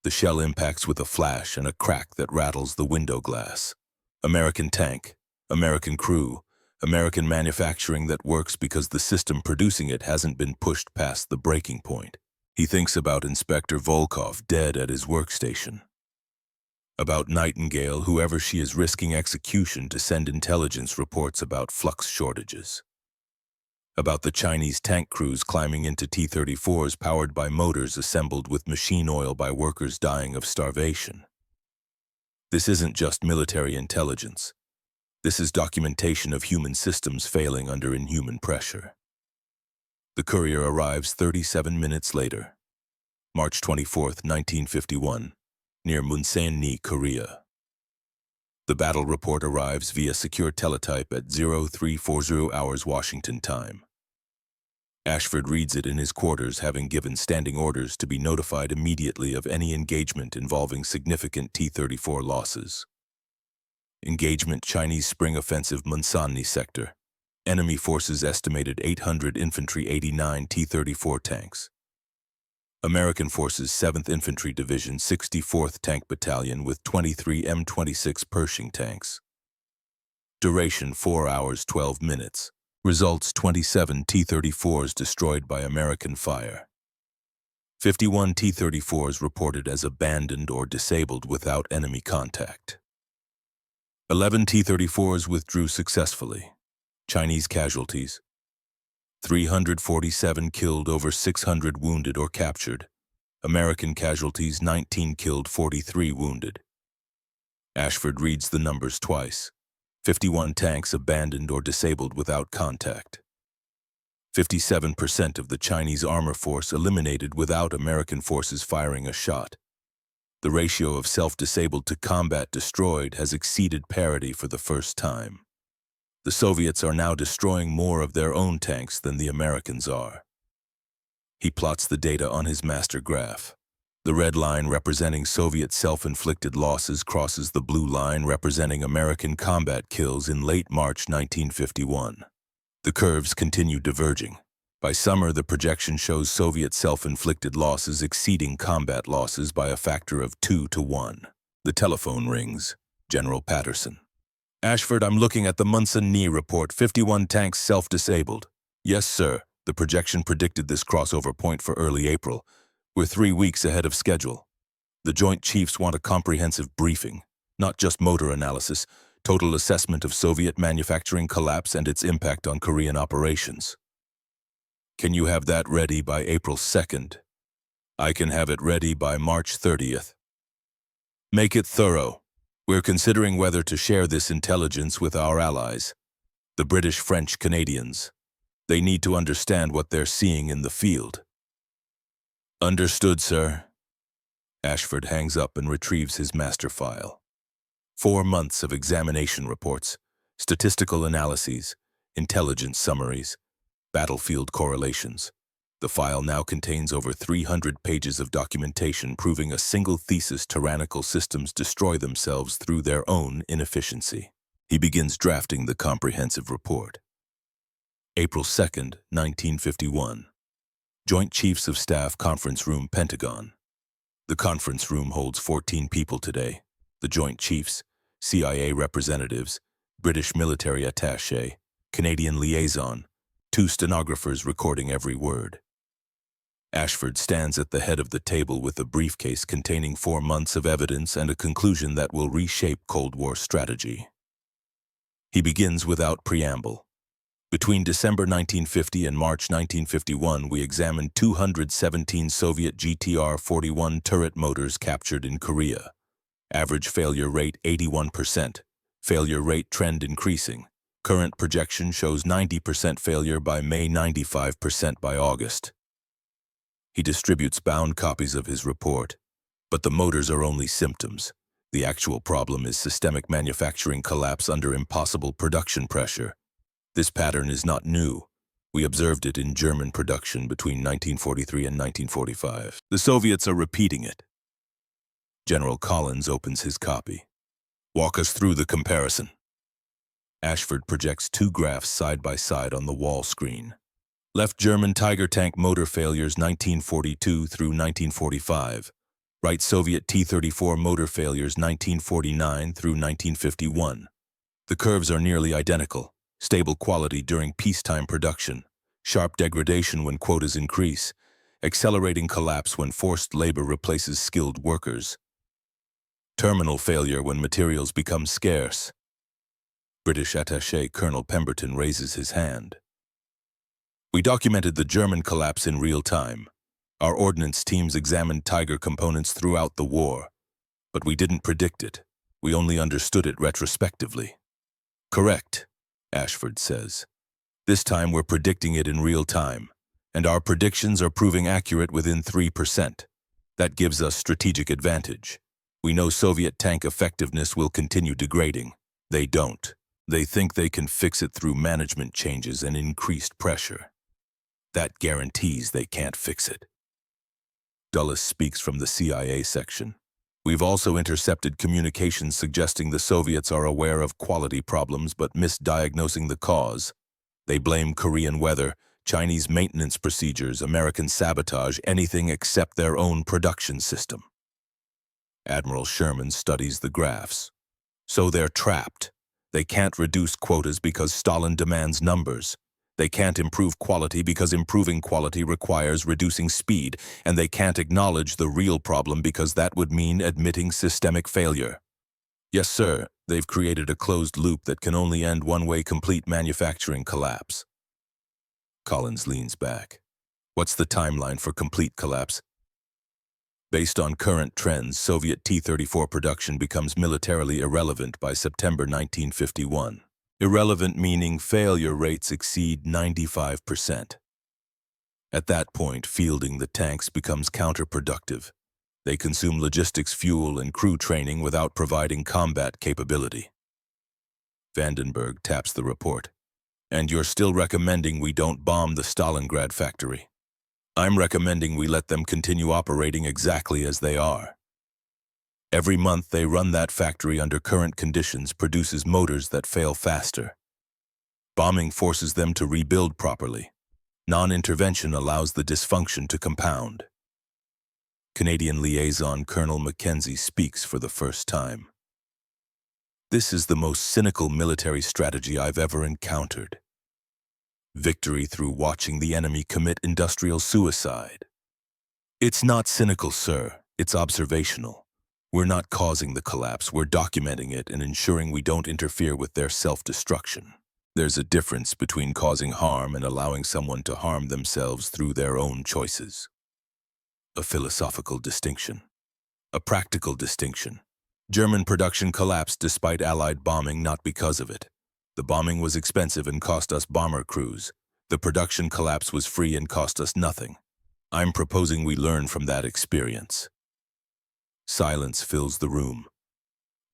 The shell impacts with a flash and a crack that rattles the window glass. American tank, American crew, American manufacturing that works because the system producing it hasn't been pushed past the breaking point. He thinks about Inspector Volkov dead at his workstation. About Nightingale, whoever she is, risking execution to send intelligence reports about flux shortages. About the Chinese tank crews climbing into T-34s powered by motors assembled with machine oil by workers dying of starvation. This isn't just military intelligence. This is documentation of human systems failing under inhuman pressure. The courier arrives 37 minutes later. March 24, 1951. Near Munsan-ni, Korea. The battle report arrives via secure teletype at 0340 hours Washington time. Ashford reads it in his quarters, having given standing orders to be notified immediately of any engagement involving significant T-34 losses. Engagement: Chinese Spring Offensive, Munsan-ni sector. Enemy forces estimated 800 infantry, 89 T-34 tanks. American Forces 7th Infantry Division 64th Tank Battalion with 23 M26 Pershing tanks. Duration 4 hours 12 minutes. Results: 27 T-34s destroyed by American fire. 51 T-34s reported as abandoned or disabled without enemy contact. 11 T-34s withdrew successfully. Chinese casualties: 347 killed, over 600 wounded or captured. American casualties: 19 killed, 43 wounded. Ashford reads the numbers twice. 51 tanks abandoned or disabled without contact. 57% of the Chinese armor force eliminated without American forces firing a shot. The ratio of self-disabled to combat destroyed has exceeded parity for the first time. The Soviets are now destroying more of their own tanks than the Americans are. He plots the data on his master graph. The red line representing Soviet self-inflicted losses crosses the blue line representing American combat kills in late March 1951. The curves continue diverging. By summer, the projection shows Soviet self-inflicted losses exceeding combat losses by a factor of 2 to 1. The telephone rings. General Patterson. Ashford, I'm looking at the Munson-Knee report, 51 tanks self-disabled. Yes, sir. The projection predicted this crossover point for early April. We're 3 weeks ahead of schedule. The Joint Chiefs want a comprehensive briefing, not just motor analysis, total assessment of Soviet manufacturing collapse and its impact on Korean operations. Can you have that ready by April 2nd? I can have it ready by March 30th. Make it thorough. We're considering whether to share this intelligence with our allies, the British, French, Canadians. They need to understand what they're seeing in the field. Understood, sir. Ashford hangs up and retrieves his master file. 4 months of examination reports, statistical analyses, intelligence summaries, battlefield correlations. The file now contains over 300 pages of documentation proving a single thesis: tyrannical systems destroy themselves through their own inefficiency. He begins drafting the comprehensive report. April 2nd, 1951. Joint Chiefs of Staff Conference Room, Pentagon. The conference room holds 14 people today. The Joint Chiefs, CIA representatives, British military attaché, Canadian liaison, 2 stenographers recording every word. Ashford stands at the head of the table with a briefcase containing 4 months of evidence and a conclusion that will reshape Cold War strategy. He begins without preamble. Between December 1950 and March 1951, we examined 217 Soviet GTR-41 turret motors captured in Korea. Average failure rate 81%. Failure rate trend increasing. Current projection shows 90% failure by May, 95% by August. He distributes bound copies of his report. But the motors are only symptoms. The actual problem is systemic manufacturing collapse under impossible production pressure. This pattern is not new. We observed it in German production between 1943 and 1945. The Soviets are repeating it. General Collins opens his copy. Walk us through the comparison. Ashford projects 2 graphs side by side on the wall screen. Left, German Tiger tank motor failures 1942 through 1945. Right, Soviet T-34 motor failures 1949 through 1951. The curves are nearly identical. Stable quality during peacetime production, sharp degradation when quotas increase, accelerating collapse when forced labor replaces skilled workers, terminal failure when materials become scarce. British attaché Colonel Pemberton raises his hand. We documented the German collapse in real time. Our ordnance teams examined Tiger components throughout the war, but we didn't predict it. We only understood it retrospectively. Correct, Ashford says. This time we're predicting it in real time, and our predictions are proving accurate within 3%. That gives us strategic advantage. We know Soviet tank effectiveness will continue degrading. They don't. They think they can fix it through management changes and increased pressure. That guarantees they can't fix it. Dulles speaks from the CIA section. We've also intercepted communications suggesting the Soviets are aware of quality problems but misdiagnosing the cause. They blame Korean weather, Chinese maintenance procedures, American sabotage, anything except their own production system. Admiral Sherman studies the graphs. So they're trapped. They can't reduce quotas because Stalin demands numbers. They can't improve quality because improving quality requires reducing speed, and they can't acknowledge the real problem because that would mean admitting systemic failure. Yes, sir, they've created a closed loop that can only end one way: complete manufacturing collapse. Collins leans back. What's the timeline for complete collapse? Based on current trends, Soviet T-34 production becomes militarily irrelevant by September 1951. Irrelevant meaning failure rates exceed 95%. At that point, fielding the tanks becomes counterproductive. They consume logistics, fuel, and crew training without providing combat capability. Vandenberg taps the report. And you're still recommending we don't bomb the Stalingrad factory? I'm recommending we let them continue operating exactly as they are. Every month they run that factory under current conditions produces motors that fail faster. Bombing forces them to rebuild properly. Non-intervention allows the dysfunction to compound. Canadian liaison Colonel Mackenzie speaks for the first time. This is the most cynical military strategy I've ever encountered. Victory through watching the enemy commit industrial suicide. It's not cynical, sir. It's observational. We're not causing the collapse. We're documenting it and ensuring we don't interfere with their self-destruction. There's a difference between causing harm and allowing someone to harm themselves through their own choices. A philosophical distinction. A practical distinction. German production collapsed despite Allied bombing, not because of it. The bombing was expensive and cost us bomber crews. The production collapse was free and cost us nothing. I'm proposing we learn from that experience. Silence fills the room.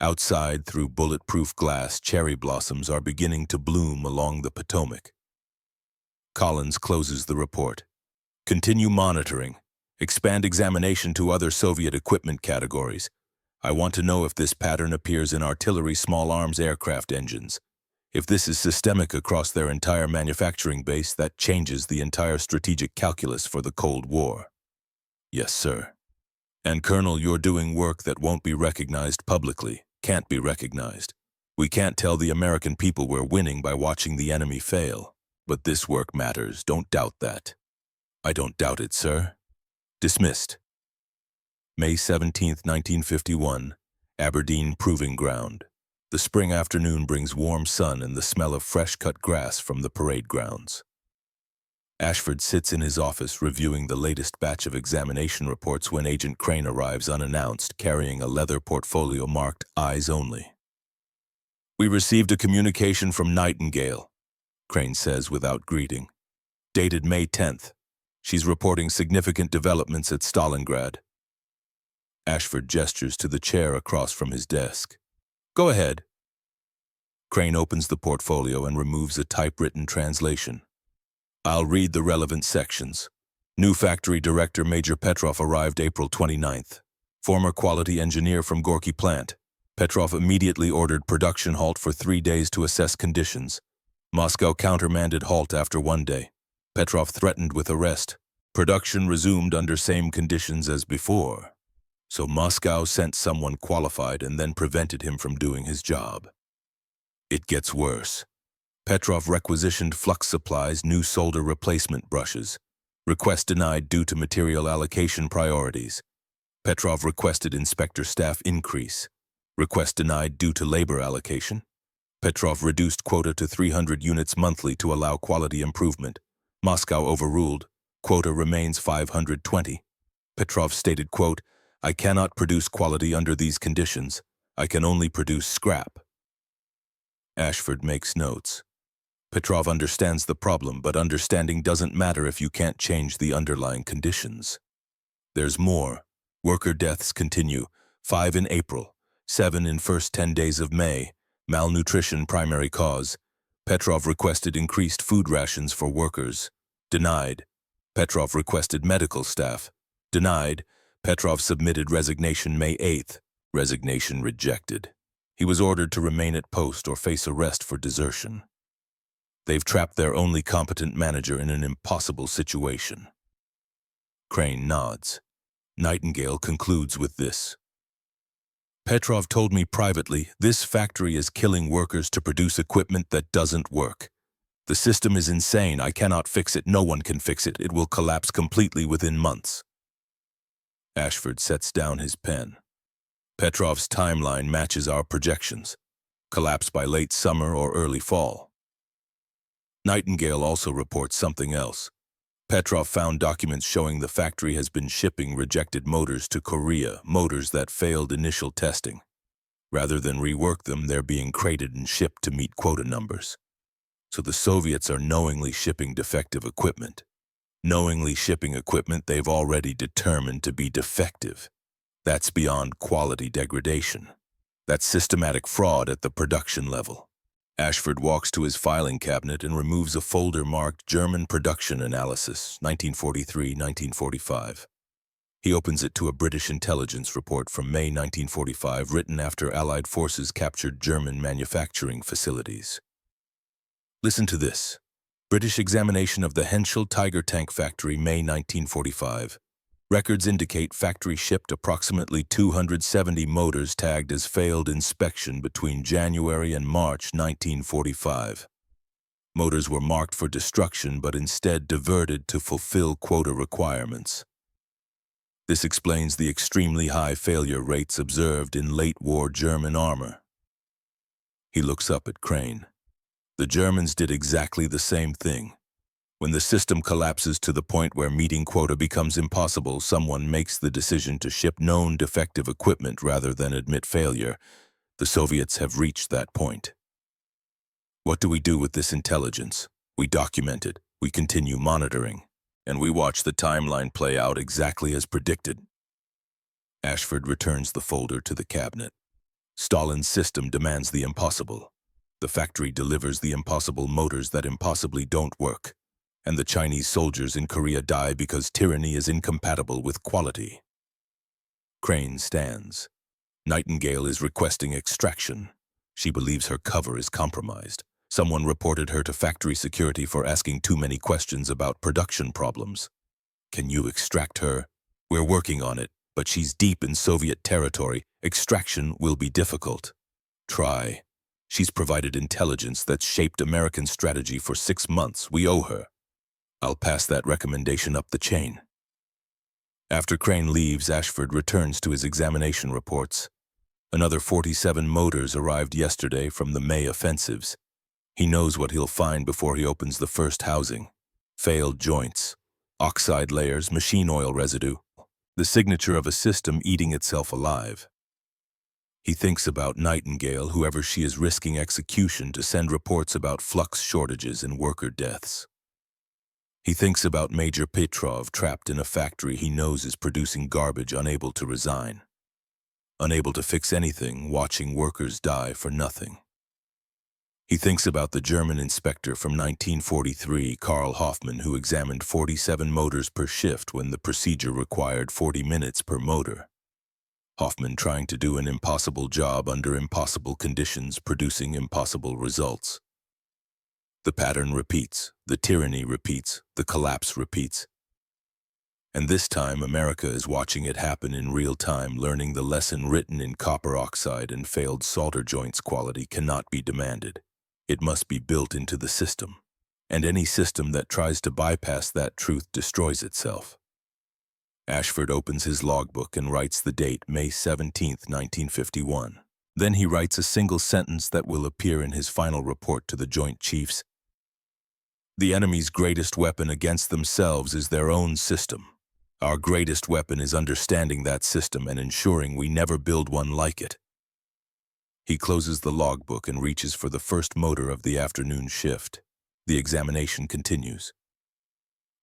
Outside, through bulletproof glass, cherry blossoms are beginning to bloom along the Potomac. Collins closes the report. Continue monitoring. Expand examination to other Soviet equipment categories. I want to know if this pattern appears in artillery, small arms, aircraft engines. If this is systemic across their entire manufacturing base, that changes the entire strategic calculus for the Cold War. Yes, sir. And Colonel, you're doing work that won't be recognized publicly, can't be recognized. We can't tell the American people we're winning by watching the enemy fail. But this work matters, don't doubt that. I don't doubt it, sir. Dismissed. May 17, 1951, Aberdeen Proving Ground. The spring afternoon brings warm sun and the smell of fresh-cut grass from the parade grounds. Ashford sits in his office reviewing the latest batch of examination reports when Agent Crane arrives unannounced, carrying a leather portfolio marked Eyes Only. We received a communication from Nightingale, Crane says without greeting. Dated May 10th. She's reporting significant developments at Stalingrad. Ashford gestures to the chair across from his desk. Go ahead. Crane opens the portfolio and removes a typewritten translation. I'll read the relevant sections. New factory director Major Petrov arrived April 29th. Former quality engineer from Gorky plant. Petrov immediately ordered production halt for 3 days to assess conditions. Moscow countermanded halt after 1 day. Petrov threatened with arrest. Production resumed under same conditions as before. So Moscow sent someone qualified and then prevented him from doing his job. It gets worse. Petrov requisitioned flux supplies, new solder replacement brushes. Request denied due to material allocation priorities. Petrov requested inspector staff increase. Request denied due to labor allocation. Petrov reduced quota to 300 units monthly to allow quality improvement. Moscow overruled. Quota remains 520. Petrov stated, quote, I cannot produce quality under these conditions. I can only produce scrap. Ashford makes notes. Petrov understands the problem, but understanding doesn't matter if you can't change the underlying conditions. There's more. Worker deaths continue. 5 in April, 7 in first 10 days of May. Malnutrition primary cause. Petrov requested increased food rations for workers. Denied. Petrov requested medical staff. Denied. Petrov submitted resignation May 8th. Resignation rejected. He was ordered to remain at post or face arrest for desertion. They've trapped their only competent manager in an impossible situation. Crane nods. Nightingale concludes with this. Petrov told me privately, this factory is killing workers to produce equipment that doesn't work. The system is insane. I cannot fix it. No one can fix it. It will collapse completely within months. Ashford sets down his pen. Petrov's timeline matches our projections. Collapse by late summer or early fall. Nightingale also reports something else. Petrov found documents showing the factory has been shipping rejected motors to Korea, motors that failed initial testing. Rather than rework them, they're being crated and shipped to meet quota numbers. So the Soviets are knowingly shipping defective equipment. knowingly shipping equipment they've already determined to be defective. That's beyond quality degradation. That's systematic fraud at the production level. Ashford walks to his filing cabinet and removes a folder marked German Production Analysis, 1943-1945. He opens it to a British intelligence report from May 1945 written after Allied forces captured German manufacturing facilities. Listen to this. British examination of the Henschel Tiger Tank Factory, May 1945. Records indicate factory shipped approximately 270 motors tagged as failed inspection between January and March 1945. Motors were marked for destruction but instead diverted to fulfill quota requirements. This explains the extremely high failure rates observed in late-war German armor. He looks up at Crane. The Germans did exactly the same thing. When the system collapses to the point where meeting quota becomes impossible, someone makes the decision to ship known defective equipment rather than admit failure. The Soviets have reached that point. What do we do with this intelligence? We document it, we continue monitoring, and we watch the timeline play out exactly as predicted. Ashford returns the folder to the cabinet. Stalin's system demands the impossible. The factory delivers the impossible motors that impossibly don't work. And the Chinese soldiers in Korea die because tyranny is incompatible with quality. Crane stands. Nightingale is requesting extraction. She believes her cover is compromised. Someone reported her to factory security for asking too many questions about production problems. Can you extract her? We're working on it, but she's deep in Soviet territory. Extraction will be difficult. Try. She's provided intelligence that's shaped American strategy for 6 months. We owe her. I'll pass that recommendation up the chain. After Crane leaves, Ashford returns to his examination reports. Another 47 motors arrived yesterday from the May offensives. He knows what he'll find before he opens the first housing. Failed joints, oxide layers, machine oil residue, the signature of a system eating itself alive. He thinks about Nightingale, whoever she is, risking execution to send reports about flux shortages and worker deaths. He thinks about Major Petrov, trapped in a factory he knows is producing garbage, unable to resign. Unable to fix anything, watching workers die for nothing. He thinks about the German inspector from 1943, Karl Hoffmann, who examined 47 motors per shift when the procedure required 40 minutes per motor. Hoffmann trying to do an impossible job under impossible conditions, producing impossible results. The pattern repeats, the tyranny repeats, the collapse repeats. And this time America is watching it happen in real time, learning the lesson written in copper oxide and failed solder joints: quality cannot be demanded. It must be built into the system. And any system that tries to bypass that truth destroys itself. Ashford opens his logbook and writes the date, May 17, 1951. Then he writes a single sentence that will appear in his final report to the Joint Chiefs. The enemy's greatest weapon against themselves is their own system. Our greatest weapon is understanding that system and ensuring we never build one like it. He closes the logbook and reaches for the first motor of the afternoon shift. The examination continues.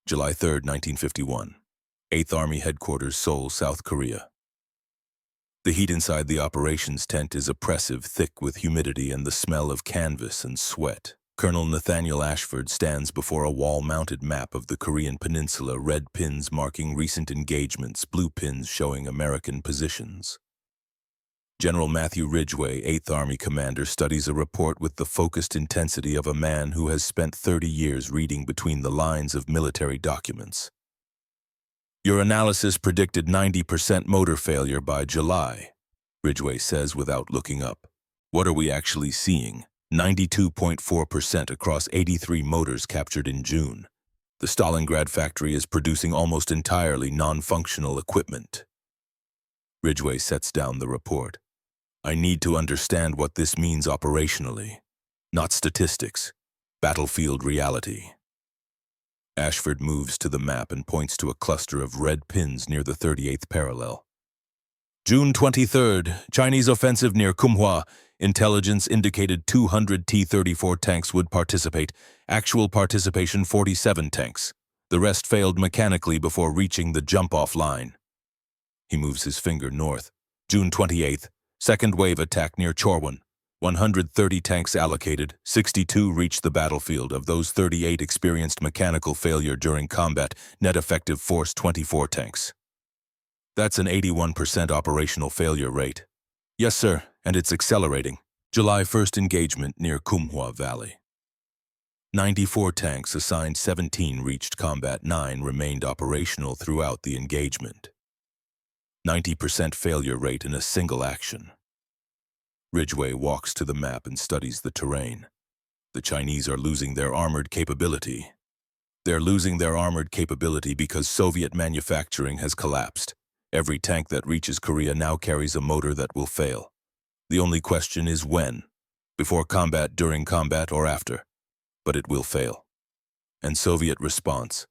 July 3, 1951. 8th Army Headquarters, Seoul, South Korea. The heat inside the operations tent is oppressive, thick with humidity and the smell of canvas and sweat. Colonel Nathaniel Ashford stands before a wall-mounted map of the Korean peninsula, red pins marking recent engagements, blue pins showing American positions. General Matthew Ridgway, 8th Army Commander, studies a report with the focused intensity of a man who has spent 30 years reading between the lines of military documents. Your analysis predicted 90% motor failure by July, Ridgway says without looking up. What are we actually seeing? 92.4% across 83 motors captured in June. The Stalingrad factory is producing almost entirely non-functional equipment. Ridgway sets down the report. I need to understand what this means operationally. Not statistics. Battlefield reality. Ashford moves to the map and points to a cluster of red pins near the 38th parallel. June 23rd, Chinese offensive near Kumhua. Intelligence indicated 200 T-34 tanks would participate. Actual participation 47 tanks. The rest failed mechanically before reaching the jump-off line. He moves his finger north. June 28th, second wave attack near Chorwan. 130 tanks allocated, 62 reached the battlefield. Of those, 38 experienced mechanical failure during combat, net effective force 24 tanks. That's an 81% operational failure rate. Yes, sir, and it's accelerating. July 1st engagement near Quiet Valley. 94 tanks assigned, 17 reached combat, 9 remained operational throughout the engagement. 90% failure rate in a single action. Ridgway walks to the map and studies the terrain. The Chinese are losing their armored capability. They're losing their armored capability because Soviet manufacturing has collapsed. Every tank that reaches Korea now carries a motor that will fail. The only question is when. Before combat, during combat, or after. But it will fail. And Soviet response.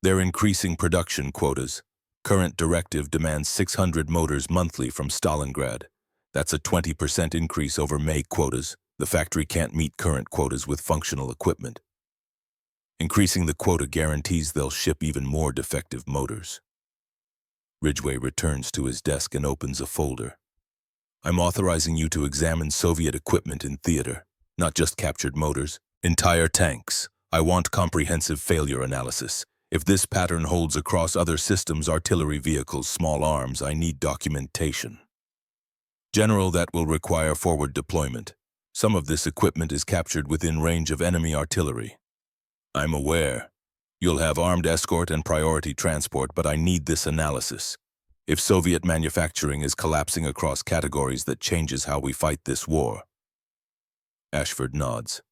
They're increasing production quotas. Current directive demands 600 motors monthly from Stalingrad. That's a 20% increase over May quotas. The factory can't meet current quotas with functional equipment. Increasing the quota guarantees they'll ship even more defective motors. Ridgway returns to his desk and opens a folder. I'm authorizing you to examine Soviet equipment in theater, not just captured motors, entire tanks. I want comprehensive failure analysis. If this pattern holds across other systems, artillery vehicles, small arms, I need documentation. General, that will require forward deployment. Some of this equipment is captured within range of enemy artillery. I'm aware. You'll have armed escort and priority transport, but I need this analysis. If Soviet manufacturing is collapsing across categories, that changes how we fight this war. Ashford nods.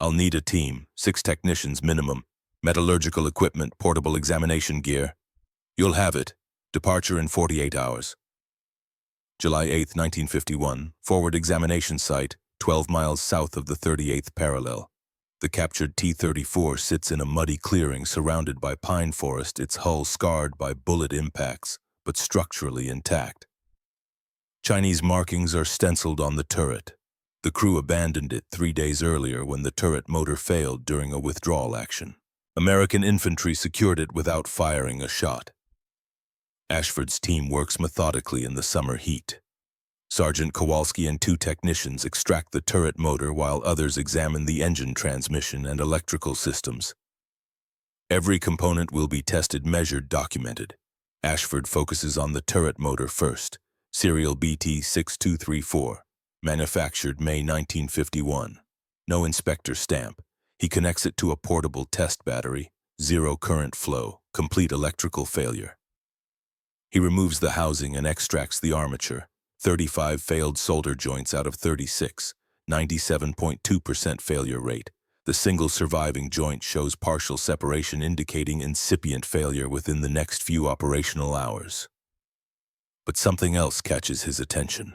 I'll need a team, 6 technicians minimum, metallurgical equipment, portable examination gear. You'll have it. Departure in 48 hours. July 8, 1951, forward examination site, 12 miles south of the 38th parallel. The captured T-34 sits in a muddy clearing surrounded by pine forest, its hull scarred by bullet impacts, but structurally intact. Chinese markings are stenciled on the turret. The crew abandoned it 3 days earlier when the turret motor failed during a withdrawal action. American infantry secured it without firing a shot. Ashford's team works methodically in the summer heat. Sergeant Kowalski and 2 technicians extract the turret motor while others examine the engine, transmission, and electrical systems. Every component will be tested, measured, documented. Ashford focuses on the turret motor first, serial BT6234, manufactured May 1951. No inspector stamp. He connects it to a portable test battery, 0 current flow, complete electrical failure. He removes the housing and extracts the armature. 35 failed solder joints out of 36, 97.2% failure rate. The single surviving joint shows partial separation, indicating incipient failure within the next few operational hours. But something else catches his attention.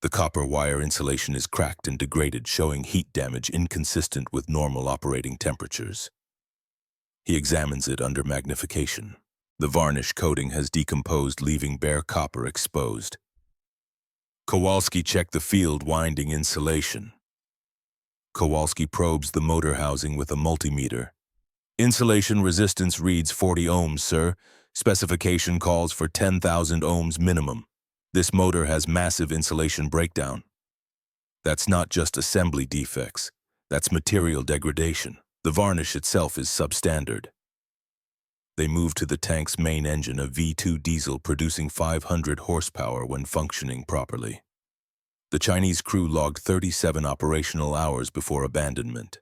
The copper wire insulation is cracked and degraded, showing heat damage inconsistent with normal operating temperatures. He examines it under magnification. The varnish coating has decomposed, leaving bare copper exposed. Kowalski checked the field winding insulation. Kowalski probes the motor housing with a multimeter. Insulation resistance reads 40 ohms, sir. Specification calls for 10,000 ohms minimum. This motor has massive insulation breakdown. That's not just assembly defects. That's material degradation. The varnish itself is substandard. They move to the tank's main engine, a V2 diesel producing 500 horsepower when functioning properly. The Chinese crew logged 37 operational hours before abandonment.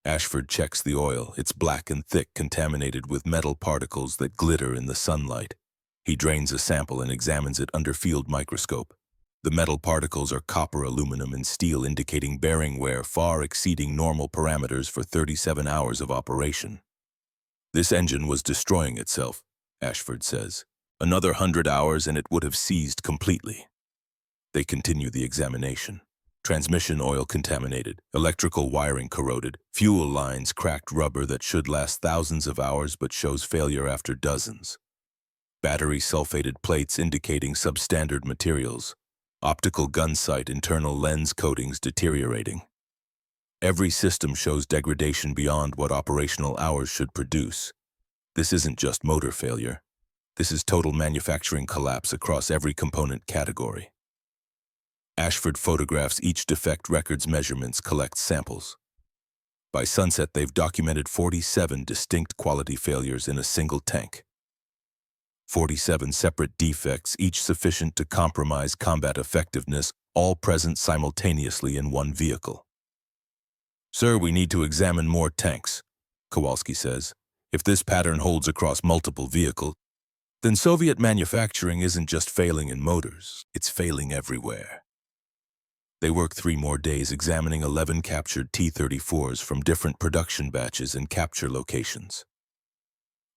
Ashford checks the oil. It's black and thick, contaminated with metal particles that glitter in the sunlight. He drains a sample and examines it under field microscope. The metal particles are copper, aluminum, and steel, indicating bearing wear far exceeding normal parameters for 37 hours of operation. This engine was destroying itself, Ashford says. Another 100 hours and it would have seized completely. They continue the examination. Transmission oil contaminated, electrical wiring corroded, fuel lines cracked, rubber that should last thousands of hours but shows failure after dozens. Battery sulfated plates indicating substandard materials. Optical gun sight internal lens coatings deteriorating. Every system shows degradation beyond what operational hours should produce. This isn't just motor failure. This is total manufacturing collapse across every component category. Ashford photographs each defect, records measurements, collects samples. By sunset, they've documented 47 distinct quality failures in a single tank. 47 separate defects, each sufficient to compromise combat effectiveness, all present simultaneously in one vehicle. "Sir, we need to examine more tanks," Kowalski says. "If this pattern holds across multiple vehicles, then Soviet manufacturing isn't just failing in motors, it's failing everywhere." They work 3 more days examining 11 captured T-34s from different production batches and capture locations.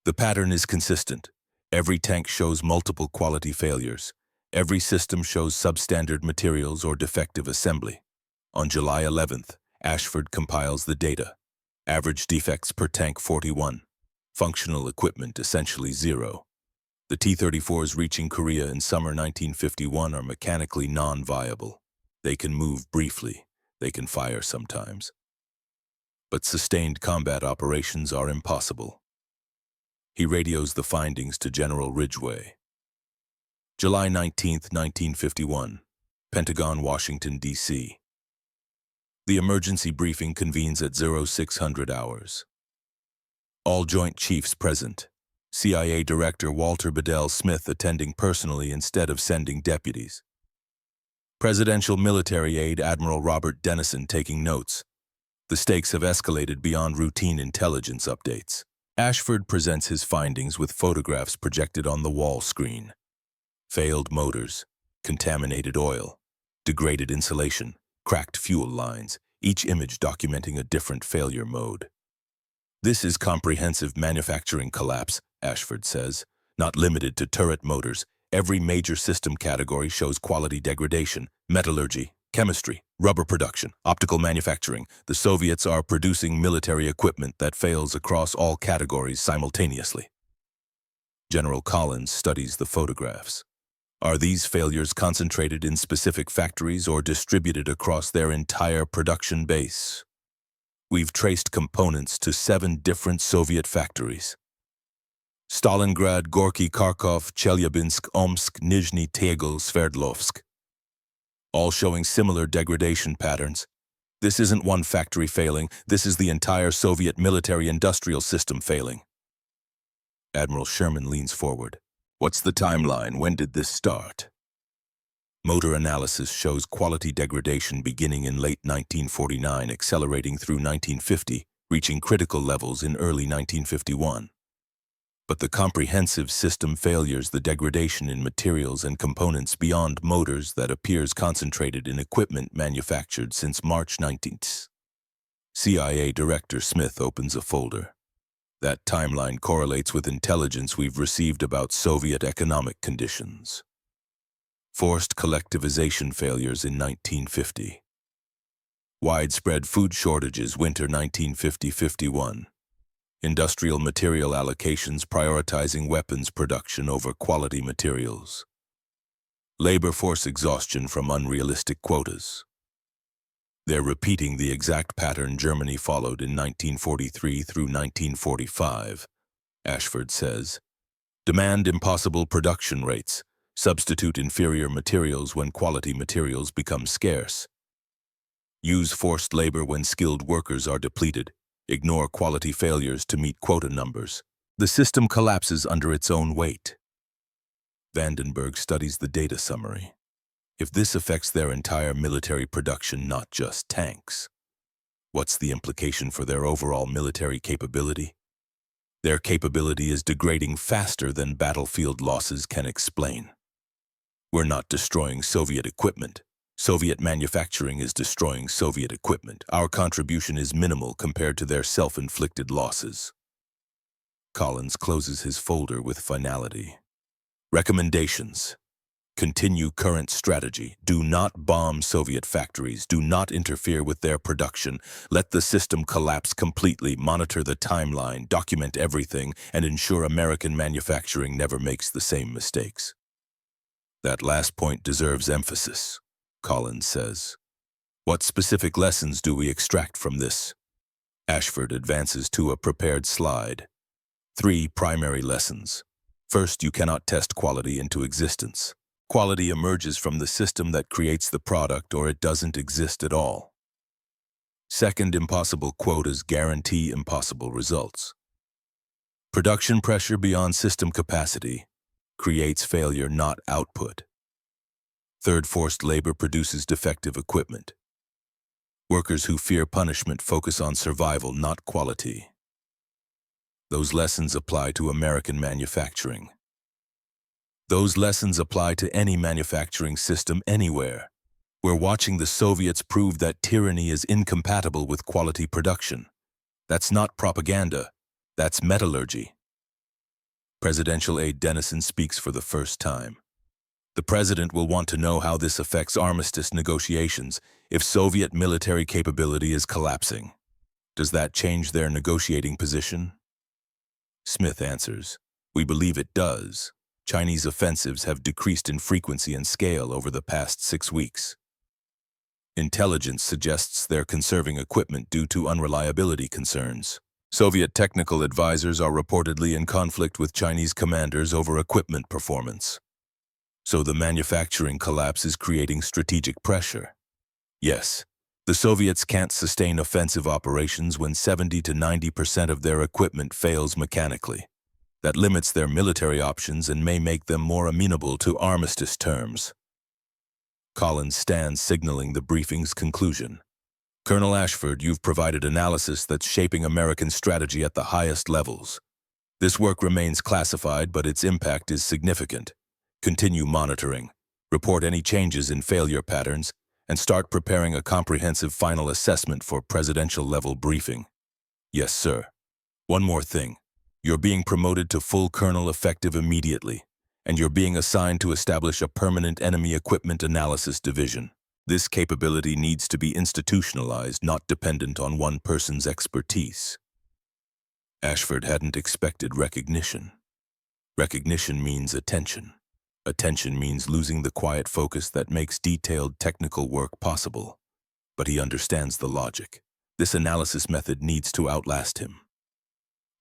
The pattern is consistent. Every tank shows multiple quality failures. Every system shows substandard materials or defective assembly. On July 11th, Ashford compiles the data. Average defects per tank 41. Functional equipment essentially 0. The T-34s reaching Korea in summer 1951 are mechanically non-viable. They can move briefly. They can fire sometimes. But sustained combat operations are impossible. He radios the findings to General Ridgway. July 19, 1951, Pentagon, Washington, D.C. The emergency briefing convenes at 0600 hours. All Joint Chiefs present. CIA Director Walter Bedell Smith attending personally instead of sending deputies. Presidential Military Aide Admiral Robert Dennison taking notes. The stakes have escalated beyond routine intelligence updates. Ashford presents his findings with photographs projected on the wall screen. Failed motors, contaminated oil, degraded insulation, cracked fuel lines, each image documenting a different failure mode. "This is comprehensive manufacturing collapse," Ashford says, "not limited to turret motors. Every major system category shows quality degradation: metallurgy, chemistry, rubber production, optical manufacturing. The Soviets are producing military equipment that fails across all categories simultaneously." General Collins studies the photographs. Are these failures concentrated in specific factories or distributed across their entire production base? "We've traced components to 7 different Soviet factories: Stalingrad, Gorky, Kharkov, Chelyabinsk, Omsk, Nizhny Tagil, Sverdlovsk, all showing similar degradation patterns. This isn't one factory failing, this is the entire Soviet military-industrial system failing." Admiral Sherman leans forward. "What's the timeline? When did this start?" Motor analysis shows quality degradation beginning in late 1949, accelerating through 1950, reaching critical levels in early 1951. But the comprehensive system failures, the degradation in materials and components beyond motors that appears concentrated in equipment manufactured since March 19th. CIA Director Smith opens a folder. That timeline correlates with intelligence we've received about Soviet economic conditions. Forced collectivization failures in 1950. Widespread food shortages winter 1950-51. Industrial material allocations prioritizing weapons production over quality materials. Labor force exhaustion from unrealistic quotas. They're repeating the exact pattern Germany followed in 1943 through 1945, Ashford says. Demand impossible production rates. Substitute inferior materials when quality materials become scarce. Use forced labor when skilled workers are depleted. Ignore quality failures to meet quota numbers. The system collapses under its own weight. Vandenberg studies the data summary. If this affects their entire military production, not just tanks, what's the implication for their overall military capability? Their capability is degrading faster than battlefield losses can explain. We're not destroying Soviet equipment. Soviet manufacturing is destroying Soviet equipment. Our contribution is minimal compared to their self-inflicted losses. Collins closes his folder with finality. Recommendations. Continue current strategy. Do not bomb Soviet factories. Do not interfere with their production. Let the system collapse completely. Monitor the timeline, document everything, and ensure American manufacturing never makes the same mistakes. That last point deserves emphasis, Collins says. What specific lessons do we extract from this? Ashford advances to a prepared slide. 3 primary lessons. First, you cannot test quality into existence. Quality emerges from the system that creates the product, or it doesn't exist at all. Second, impossible quotas guarantee impossible results. Production pressure beyond system capacity creates failure, not output. Third, forced labor produces defective equipment. Workers who fear punishment focus on survival, not quality. Those lessons apply to American manufacturing. Those lessons apply to any manufacturing system anywhere. We're watching the Soviets prove that tyranny is incompatible with quality production. That's not propaganda, that's metallurgy. Presidential aide Dennison speaks for the first time. The president will want to know how this affects armistice negotiations if Soviet military capability is collapsing. Does that change their negotiating position? Smith answers, "We believe it does. Chinese offensives have decreased in frequency and scale over the past 6 weeks. Intelligence suggests they're conserving equipment due to unreliability concerns. Soviet technical advisors are reportedly in conflict with Chinese commanders over equipment performance. So the manufacturing collapse is creating strategic pressure. Yes, the Soviets can't sustain offensive operations when 70 to 90% of their equipment fails mechanically. That limits their military options and may make them more amenable to armistice terms." Collins stands signaling the briefing's conclusion. "Colonel Ashford, you've provided analysis that's shaping American strategy at the highest levels. This work remains classified, but its impact is significant. Continue monitoring, report any changes in failure patterns, and start preparing a comprehensive final assessment for presidential-level briefing." "Yes, sir. One more thing. You're being promoted to full colonel effective immediately, and you're being assigned to establish a permanent enemy equipment analysis division. This capability needs to be institutionalized, not dependent on one person's expertise." Ashford hadn't expected recognition. Recognition means attention. Attention means losing the quiet focus that makes detailed technical work possible. But he understands the logic. This analysis method needs to outlast him.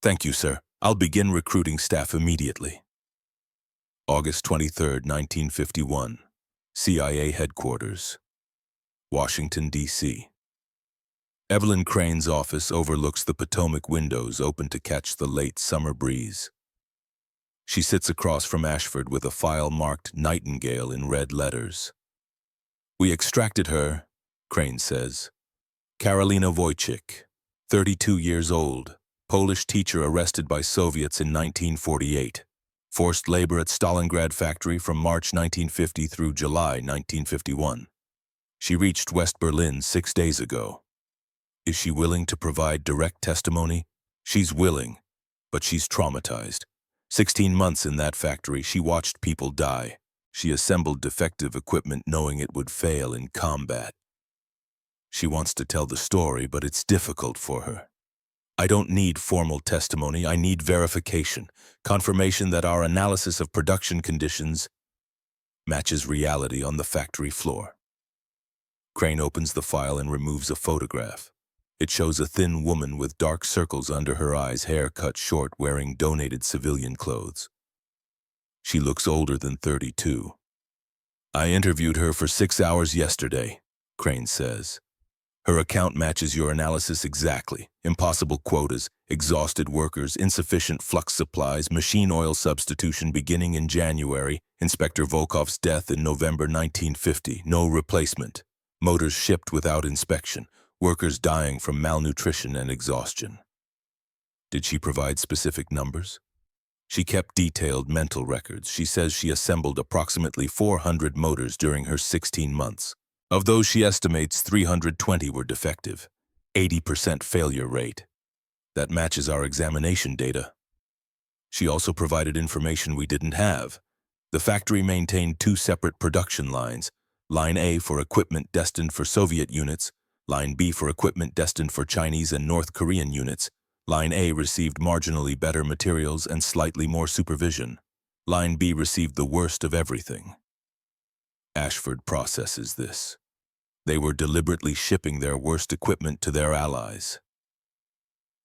"Thank you, sir. I'll begin recruiting staff immediately." August 23, 1951, CIA Headquarters, Washington, D.C. Evelyn Crane's office overlooks the Potomac windows open to catch the late summer breeze. She sits across from Ashford with a file marked Nightingale in red letters. "We extracted her," Crane says. "Karolina Wojcik, 32 years old, Polish teacher arrested by Soviets in 1948. Forced labor at Stalingrad factory from March 1950 through July 1951. She reached West Berlin 6 days ago. Is she willing to provide direct testimony? She's willing, but she's traumatized. 16 months in that factory, she watched people die. She assembled defective equipment knowing it would fail in combat. She wants to tell the story, but it's difficult for her. I don't need formal testimony, I need verification, confirmation that our analysis of production conditions matches reality on the factory floor." Crane opens the file and removes a photograph. It shows a thin woman with dark circles under her eyes, hair cut short, wearing donated civilian clothes. She looks older than 32. "I interviewed her for 6 hours yesterday," Crane says. "Her account matches your analysis exactly. Impossible quotas, exhausted workers, insufficient flux supplies, machine oil substitution beginning in January, Inspector Volkov's death in November 1950, no replacement, motors shipped without inspection, workers dying from malnutrition and exhaustion." Did she provide specific numbers? She kept detailed mental records. She says she assembled approximately 400 motors during her 16 months. Of those, she estimates 320 were defective, 80% failure rate. That matches our examination data. She also provided information we didn't have. The factory maintained 2 separate production lines, Line A for equipment destined for Soviet units, Line B for equipment destined for Chinese and North Korean units. Line A received marginally better materials and slightly more supervision. Line B received the worst of everything. Ashford processes this. They were deliberately shipping their worst equipment to their allies.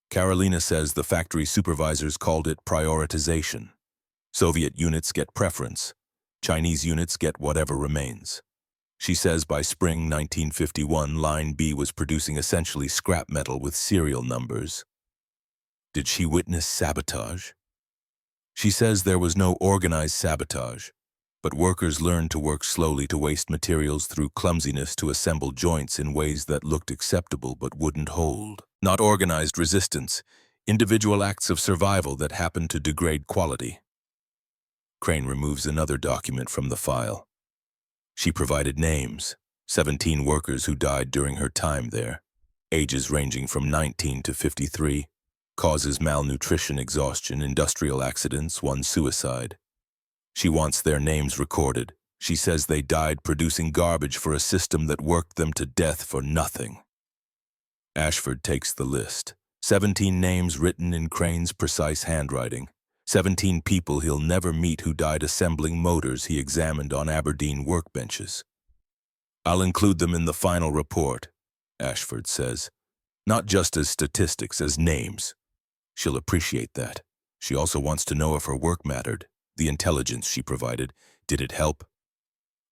Carolina says the factory supervisors called it prioritization. Soviet units get preference. Chinese units get whatever remains. She says by spring 1951, Line B was producing essentially scrap metal with serial numbers. Did she witness sabotage? She says there was no organized sabotage, but workers learned to work slowly, to waste materials through clumsiness, to assemble joints in ways that looked acceptable but wouldn't hold. Not organized resistance, individual acts of survival that happened to degrade quality. Crane removes another document from the file. She provided names, 17 workers who died during her time there, ages ranging from 19 to 53, causes malnutrition, exhaustion, industrial accidents, one suicide. She wants their names recorded. She says they died producing garbage for a system that worked them to death for nothing. Ashford takes the list. 17 names written in Crane's precise handwriting. 17 people he'll never meet who died assembling motors he examined on Aberdeen workbenches. I'll include them in the final report, Ashford says. Not just as statistics, as names. She'll appreciate that. She also wants to know if her work mattered. The intelligence she provided, did it help?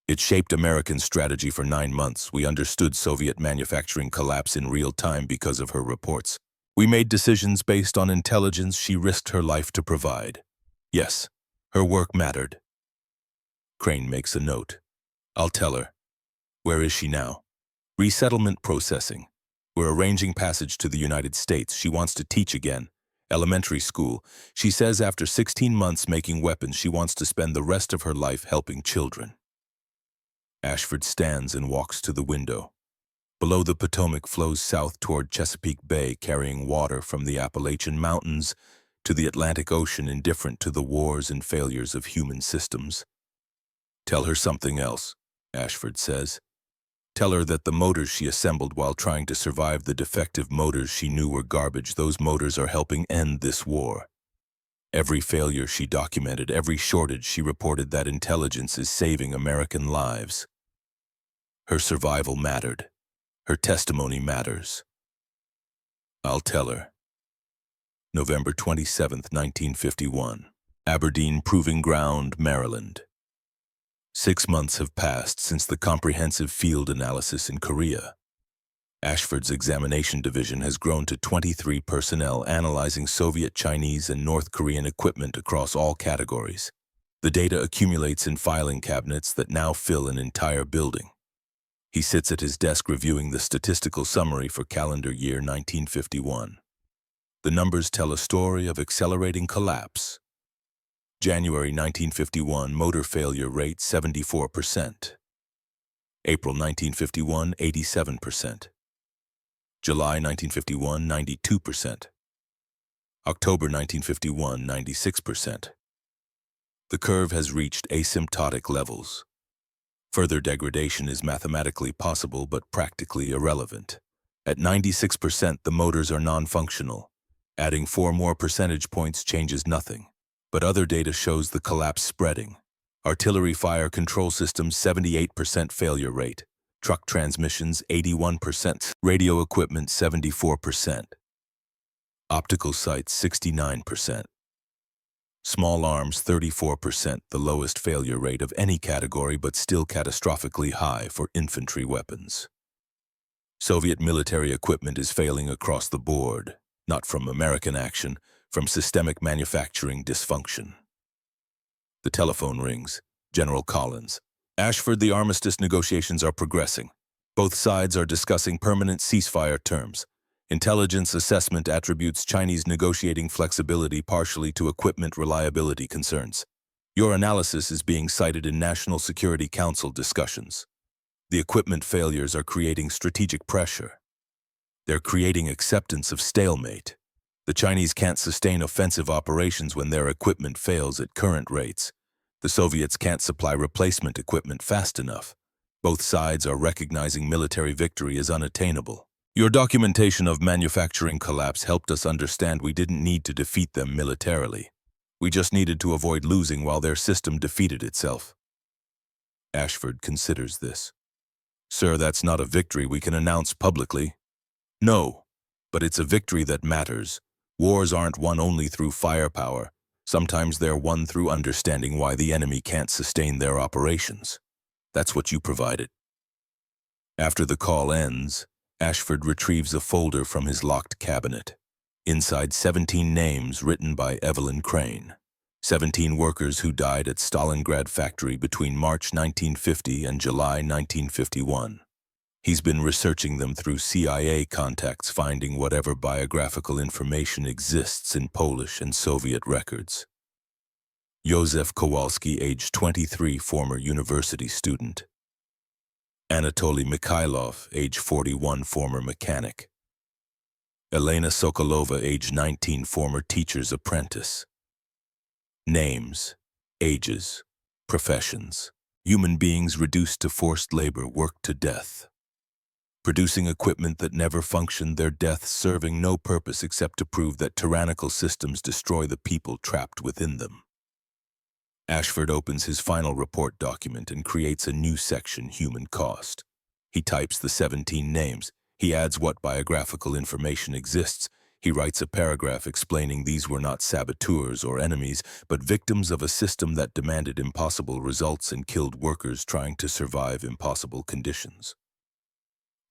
It shaped American strategy for 9 months. We understood Soviet manufacturing collapse in real time because of her reports. We made decisions based on intelligence she risked her life to provide. Yes, her work mattered. Crane makes a note. I'll tell her. Where is she now? Resettlement processing. We're arranging passage to the United States. She wants to teach again. Elementary school. She says after 16 months making weapons, she wants to spend the rest of her life helping children. Ashford stands and walks to the window. Below, the Potomac flows south toward Chesapeake Bay, carrying water from the Appalachian Mountains to the Atlantic Ocean, indifferent to the wars and failures of human systems. Tell her something else, Ashford says. Tell her that the motors she assembled while trying to survive the defective motors she knew were garbage, those motors are helping end this war. Every failure she documented, every shortage she reported, that intelligence is saving American lives. Her survival mattered. Her testimony matters. I'll tell her. November 27, 1951. Aberdeen Proving Ground, Maryland. 6 months have passed since the comprehensive field analysis in Korea. Ashford's examination division has grown to 23 personnel analyzing Soviet, Chinese, and North Korean equipment across all categories. The data accumulates in filing cabinets that now fill an entire building. He sits at his desk reviewing the statistical summary for calendar year 1951. The numbers tell a story of accelerating collapse. January 1951, motor failure rate 74%. April 1951, 87%. July 1951, 92%. October 1951, 96%. The curve has reached asymptotic levels. Further degradation is mathematically possible but practically irrelevant. At 96%, the motors are non-functional. Adding 4 more percentage points changes nothing. But other data shows the collapse spreading. Artillery fire control systems, 78% failure rate. Truck transmissions, 81%. Radio equipment, 74%. Optical sights, 69%. Small arms, 34%, the lowest failure rate of any category, but still catastrophically high for infantry weapons. Soviet military equipment is failing across the board, not from American action, from systemic manufacturing dysfunction. The telephone rings. General Collins. Ashford, the armistice negotiations are progressing. Both sides are discussing permanent ceasefire terms. Intelligence assessment attributes Chinese negotiating flexibility partially to equipment reliability concerns. Your analysis is being cited in National Security Council discussions. The equipment failures are creating strategic pressure. They're creating acceptance of stalemate. The Chinese can't sustain offensive operations when their equipment fails at current rates. The Soviets can't supply replacement equipment fast enough. Both sides are recognizing military victory is unattainable. Your documentation of manufacturing collapse helped us understand we didn't need to defeat them militarily. We just needed to avoid losing while their system defeated itself. Ashford considers this. Sir, that's not a victory we can announce publicly. No, but it's a victory that matters. Wars aren't won only through firepower. Sometimes they're won through understanding why the enemy can't sustain their operations. That's what you provided. After the call ends, Ashford retrieves a folder from his locked cabinet. Inside 17 names written by Evelyn Crane. 17 workers who died at Stalingrad factory between March 1950 and July 1951. He's been researching them through CIA contacts, finding whatever biographical information exists in Polish and Soviet records. Józef Kowalski, age 23, former university student. Anatoly Mikhailov, age 41, former mechanic. Elena Sokolova, age 19, former teacher's apprentice. Names, ages, professions. Human beings reduced to forced labor, worked to death. Producing equipment that never functioned, their deaths serving no purpose except to prove that tyrannical systems destroy the people trapped within them. Ashford opens his final report document and creates a new section, Human Cost. He types the 17 names. He adds what biographical information exists. He writes a paragraph explaining these were not saboteurs or enemies, but victims of a system that demanded impossible results and killed workers trying to survive impossible conditions.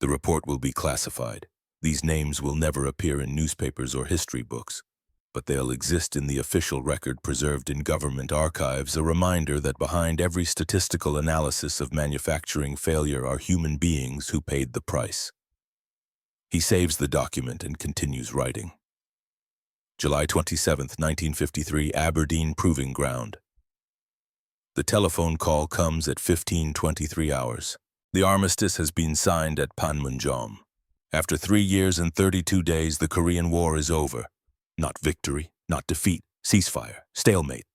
The report will be classified. These names will never appear in newspapers or history books, but they'll exist in the official record preserved in government archives, a reminder that behind every statistical analysis of manufacturing failure are human beings who paid the price. He saves the document and continues writing. July 27, 1953, Aberdeen Proving Ground. The telephone call comes at 15:23 hours. The armistice has been signed at Panmunjom. After 3 years and 32 days, the Korean War is over. Not victory, not defeat, ceasefire, stalemate.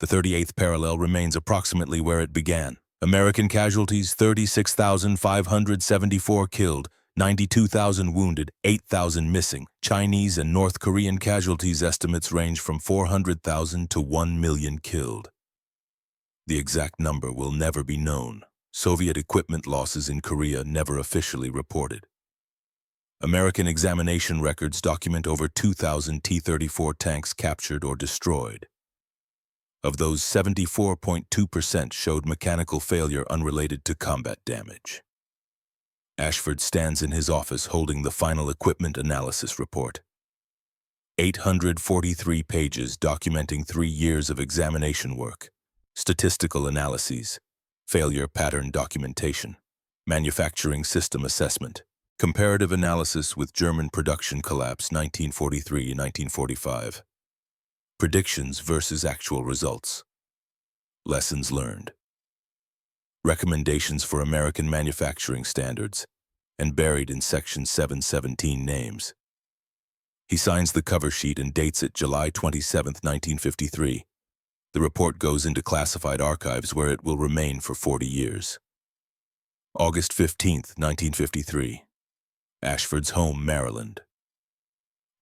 The 38th parallel remains approximately where it began. American casualties, 36,574 killed, 92,000 wounded, 8,000 missing. Chinese and North Korean casualties estimates range from 400,000 to 1 million killed. The exact number will never be known. Soviet equipment losses in Korea never officially reported. American examination records document over 2,000 T-34 tanks captured or destroyed. Of those, 74.2% showed mechanical failure unrelated to combat damage. Ashford stands in his office holding the final equipment analysis report. 843 pages documenting 3 years of examination work, statistical analyses, failure pattern documentation, manufacturing system assessment, comparative analysis with German production collapse 1943-1945, predictions versus actual results, lessons learned, recommendations for American manufacturing standards, and buried in Section 717 names. He signs the cover sheet and dates it July 27, 1953. The report goes into classified archives where it will remain for 40 years. August 15, 1953. Ashford's home, Maryland.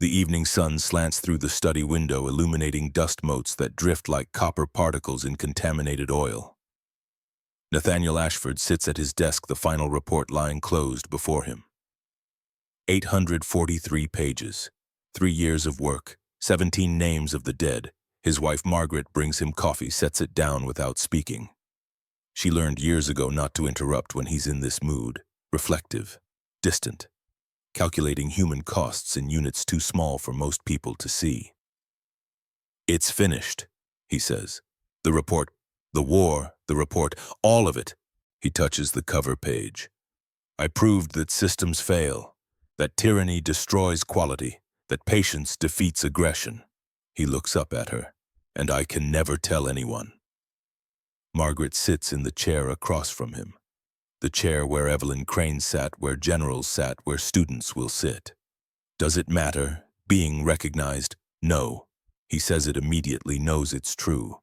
The evening sun slants through the study window, illuminating dust motes that drift like copper particles in contaminated oil. Nathaniel Ashford sits at his desk, the final report lying closed before him. 843 pages, 3 years of work, 17 names of the dead. His wife Margaret brings him coffee, sets it down without speaking. She learned years ago not to interrupt when he's in this mood, reflective, distant, calculating human costs in units too small for most people to see. "It's finished," he says. "The report, the war, the report, all of it." He touches the cover page. "I proved that systems fail, that tyranny destroys quality, that patience defeats aggression." He looks up at her. "And I can never tell anyone." Margaret sits in the chair across from him. The chair where Evelyn Crane sat, where generals sat, where students will sit. Does it matter, being recognized? No. He says it immediately, knows it's true.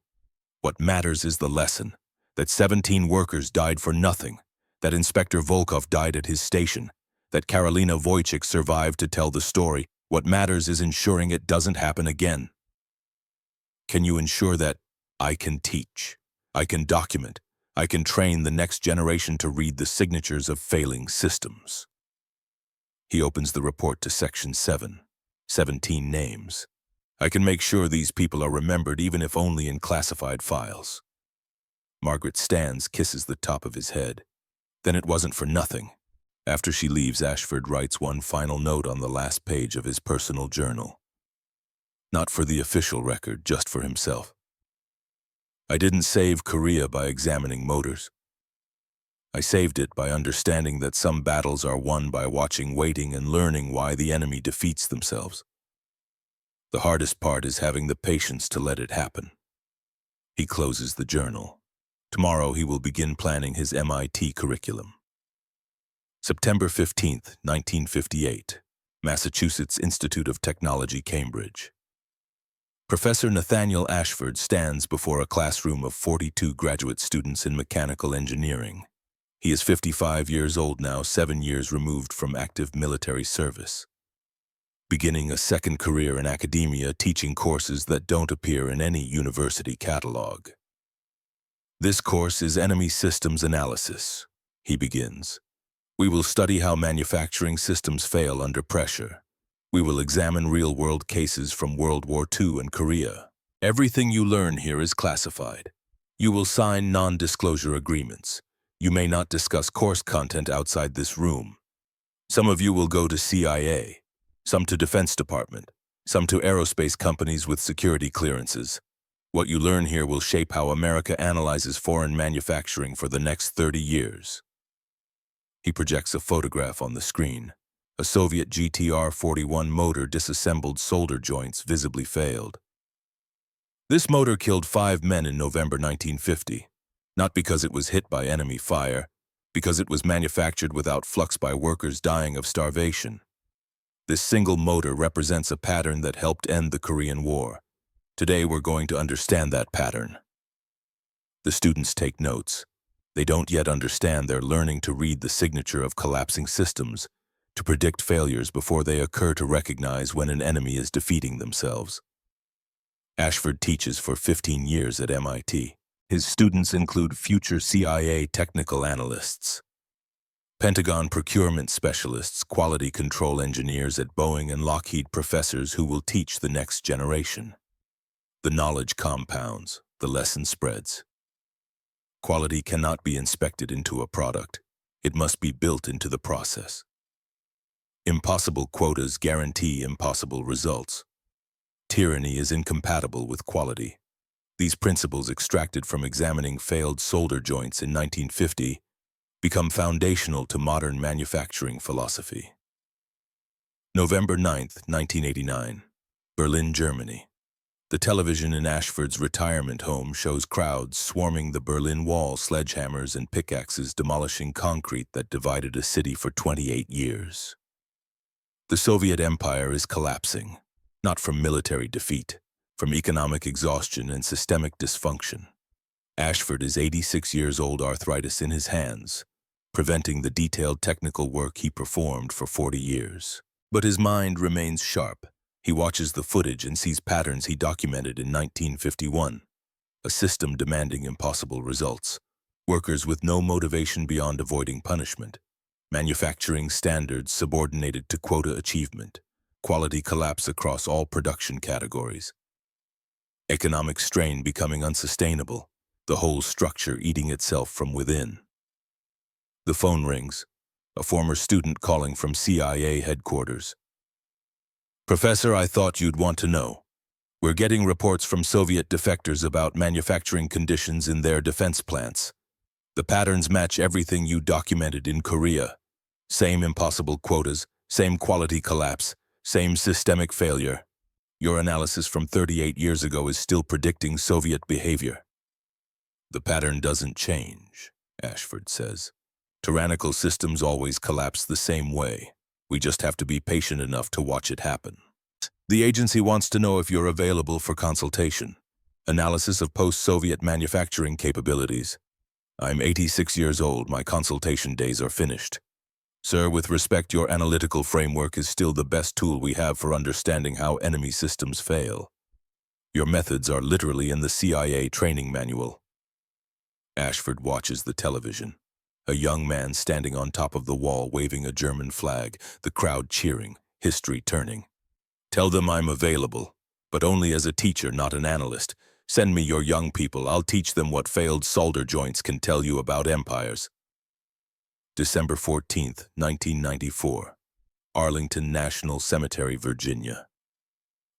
What matters is the lesson, that 17 workers died for nothing, that Inspector Volkov died at his station, that Karolina Wojcik survived to tell the story. What matters is ensuring it doesn't happen again. Can you ensure that? I can teach. I can document. I can train the next generation to read the signatures of failing systems. He opens the report to Section 7, 17 names. I can make sure these people are remembered even if only in classified files. Margaret stands, kisses the top of his head. Then it wasn't for nothing. After she leaves, Ashford writes one final note on the last page of his personal journal. Not for the official record, just for himself. I didn't save Korea by examining motors. I saved it by understanding that some battles are won by watching, waiting, and learning why the enemy defeats themselves. The hardest part is having the patience to let it happen. He closes the journal. Tomorrow he will begin planning his MIT curriculum. September 15th, 1958, Massachusetts Institute of Technology, Cambridge. Professor Nathaniel Ashford stands before a classroom of 42 graduate students in mechanical engineering. He is 55 years old now, 7 years removed from active military service. Beginning a second career in academia, teaching courses that don't appear in any university catalog. This course is Enemy Systems Analysis. He begins. We will study how manufacturing systems fail under pressure. We will examine real-world cases from World War II and Korea. Everything you learn here is classified. You will sign non-disclosure agreements. You may not discuss course content outside this room. Some of you will go to CIA, some to Defense Department, some to aerospace companies with security clearances. What you learn here will shape how America analyzes foreign manufacturing for the next 30 years. He projects a photograph on the screen. A Soviet GTR-41 motor disassembled, solder joints visibly failed. This motor killed 5 men in November 1950, not because it was hit by enemy fire, because it was manufactured without flux by workers dying of starvation. This single motor represents a pattern that helped end the Korean War. Today we're going to understand that pattern. The students take notes. They don't yet understand they're learning to read the signature of collapsing systems, to predict failures before they occur, to recognize when an enemy is defeating themselves. Ashford teaches for 15 years at MIT. His students include future CIA technical analysts, Pentagon procurement specialists, quality control engineers at Boeing and Lockheed, professors who will teach the next generation. The knowledge compounds, the lesson spreads. Quality cannot be inspected into a product. It must be built into the process. Impossible quotas guarantee impossible results. Tyranny is incompatible with quality. These principles, extracted from examining failed solder joints in 1950, become foundational to modern manufacturing philosophy. November 9th, 1989, Berlin, Germany. The television in Ashford's retirement home shows crowds swarming the Berlin Wall, sledgehammers and pickaxes demolishing concrete that divided a city for 28 years. The Soviet Empire is collapsing, not from military defeat, from economic exhaustion and systemic dysfunction. Ashford is 86 years old, arthritis in his hands, preventing the detailed technical work he performed for 40 years. But his mind remains sharp. He watches the footage and sees patterns he documented in 1951. A system demanding impossible results. Workers with no motivation beyond avoiding punishment. Manufacturing standards subordinated to quota achievement. Quality collapse across all production categories. Economic strain becoming unsustainable. The whole structure eating itself from within. The phone rings. A former student calling from CIA headquarters. Professor, I thought you'd want to know. We're getting reports from Soviet defectors about manufacturing conditions in their defense plants. The patterns match everything you documented in Korea. Same impossible quotas, same quality collapse, same systemic failure. Your analysis from 38 years ago is still predicting Soviet behavior. The pattern doesn't change, Ashford says. Tyrannical systems always collapse the same way. We just have to be patient enough to watch it happen. The agency wants to know if you're available for consultation. Analysis of post-Soviet manufacturing capabilities. I'm 86 years old. My consultation days are finished. Sir, with respect, your analytical framework is still the best tool we have for understanding how enemy systems fail. Your methods are literally in the CIA training manual. Ashford watches the television. A young man standing on top of the wall waving a German flag, the crowd cheering, history turning. Tell them I'm available, but only as a teacher, not an analyst. Send me your young people, I'll teach them what failed solder joints can tell you about empires. December 14th, 1994. Arlington National Cemetery, Virginia.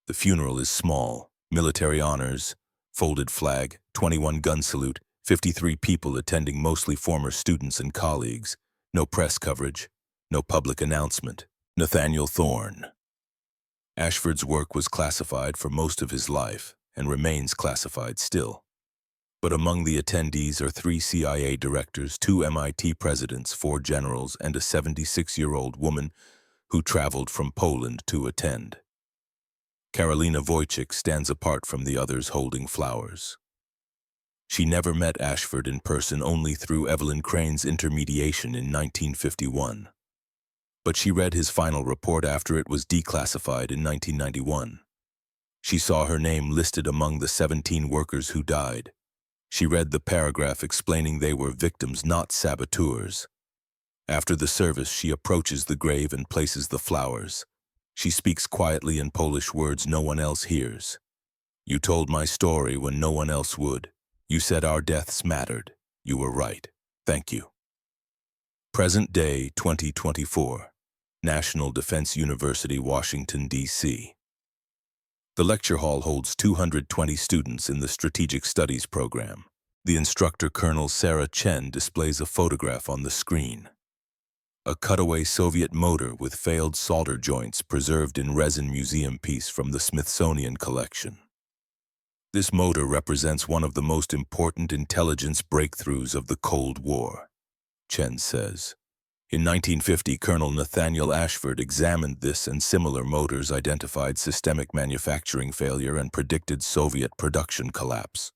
The funeral is small, military honors, folded flag, 21 gun salute, 53 people attending, mostly former students and colleagues. No press coverage, no public announcement. Nathaniel Thorne. Ashford's work was classified for most of his life and remains classified still. But among the attendees are 3 CIA directors, 2 MIT presidents, 4 generals, and a 76-year-old woman who traveled from Poland to attend. Karolina Wojcik stands apart from the others holding flowers. She never met Ashford in person, only through Evelyn Crane's intermediation in 1951. But she read his final report after it was declassified in 1991. She saw her name listed among the 17 workers who died. She read the paragraph explaining they were victims, not saboteurs. After the service, she approaches the grave and places the flowers. She speaks quietly in Polish words no one else hears. You told my story when no one else would. You said our deaths mattered. You were right. Thank you. Present day, 2024. National Defense University, Washington, D.C. The lecture hall holds 220 students in the Strategic Studies program. The instructor, Colonel Sarah Chen, displays a photograph on the screen. A cutaway Soviet motor with failed solder joints preserved in resin museum piece from the Smithsonian collection. This motor represents one of the most important intelligence breakthroughs of the Cold War, Chen says. In 1950, Colonel Nathaniel Ashford examined this and similar motors, identified systemic manufacturing failure, and predicted Soviet production collapse.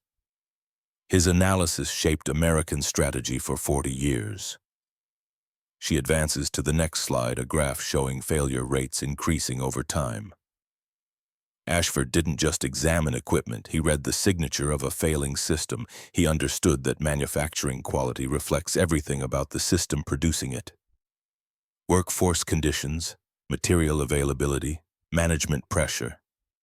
His analysis shaped American strategy for 40 years. She advances to the next slide, a graph showing failure rates increasing over time. Ashford didn't just examine equipment, he read the signature of a failing system. He understood that manufacturing quality reflects everything about the system producing it. Workforce conditions, material availability, management pressure,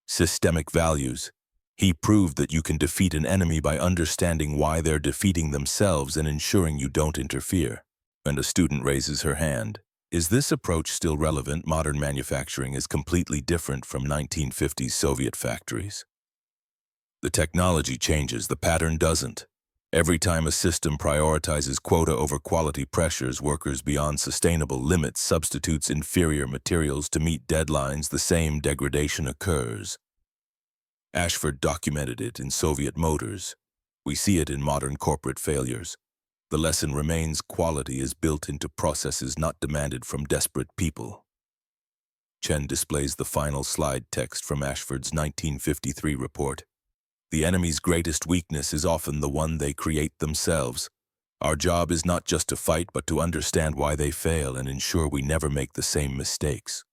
systemic values. He proved that you can defeat an enemy by understanding why they're defeating themselves and ensuring you don't interfere. And a student raises her hand. Is this approach still relevant? Modern manufacturing is completely different from 1950s Soviet factories. The technology changes, the pattern doesn't. Every time a system prioritizes quota over quality, pressures workers beyond sustainable limits, substitutes inferior materials to meet deadlines, the same degradation occurs. Ashford documented it in Soviet motors. We see it in modern corporate failures. The lesson remains: quality is built into processes, not demanded from desperate people. Chen displays the final slide text from Ashford's 1953 report. The enemy's greatest weakness is often the one they create themselves. Our job is not just to fight, but to understand why they fail and ensure we never make the same mistakes.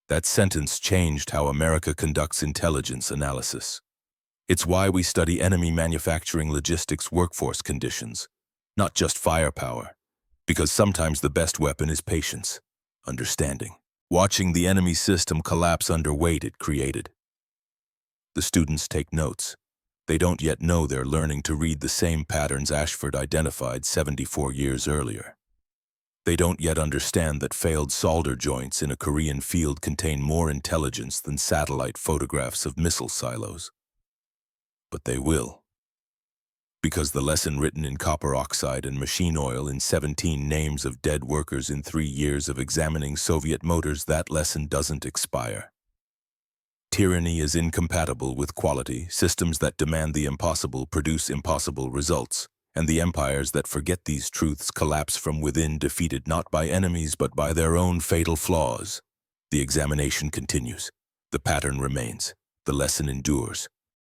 That sentence changed how America conducts intelligence analysis. It's why we study enemy manufacturing, logistics, workforce conditions, not just firepower, because sometimes the best weapon is patience, understanding, watching the enemy system collapse under weight it created. The students take notes. They don't yet know they're learning to read the same patterns Ashford identified 74 years earlier. They don't yet understand that failed solder joints in a Korean field contain more intelligence than satellite photographs of missile silos. But they will. Because the lesson written in copper oxide and machine oil, in 17 names of dead workers in 3 years of examining Soviet motors, that lesson doesn't expire. Tyranny is incompatible with quality. Systems that demand the impossible produce impossible results, and the empires that forget these truths collapse from within, defeated not by enemies but by their own fatal flaws. The examination continues. The pattern remains. The lesson endures.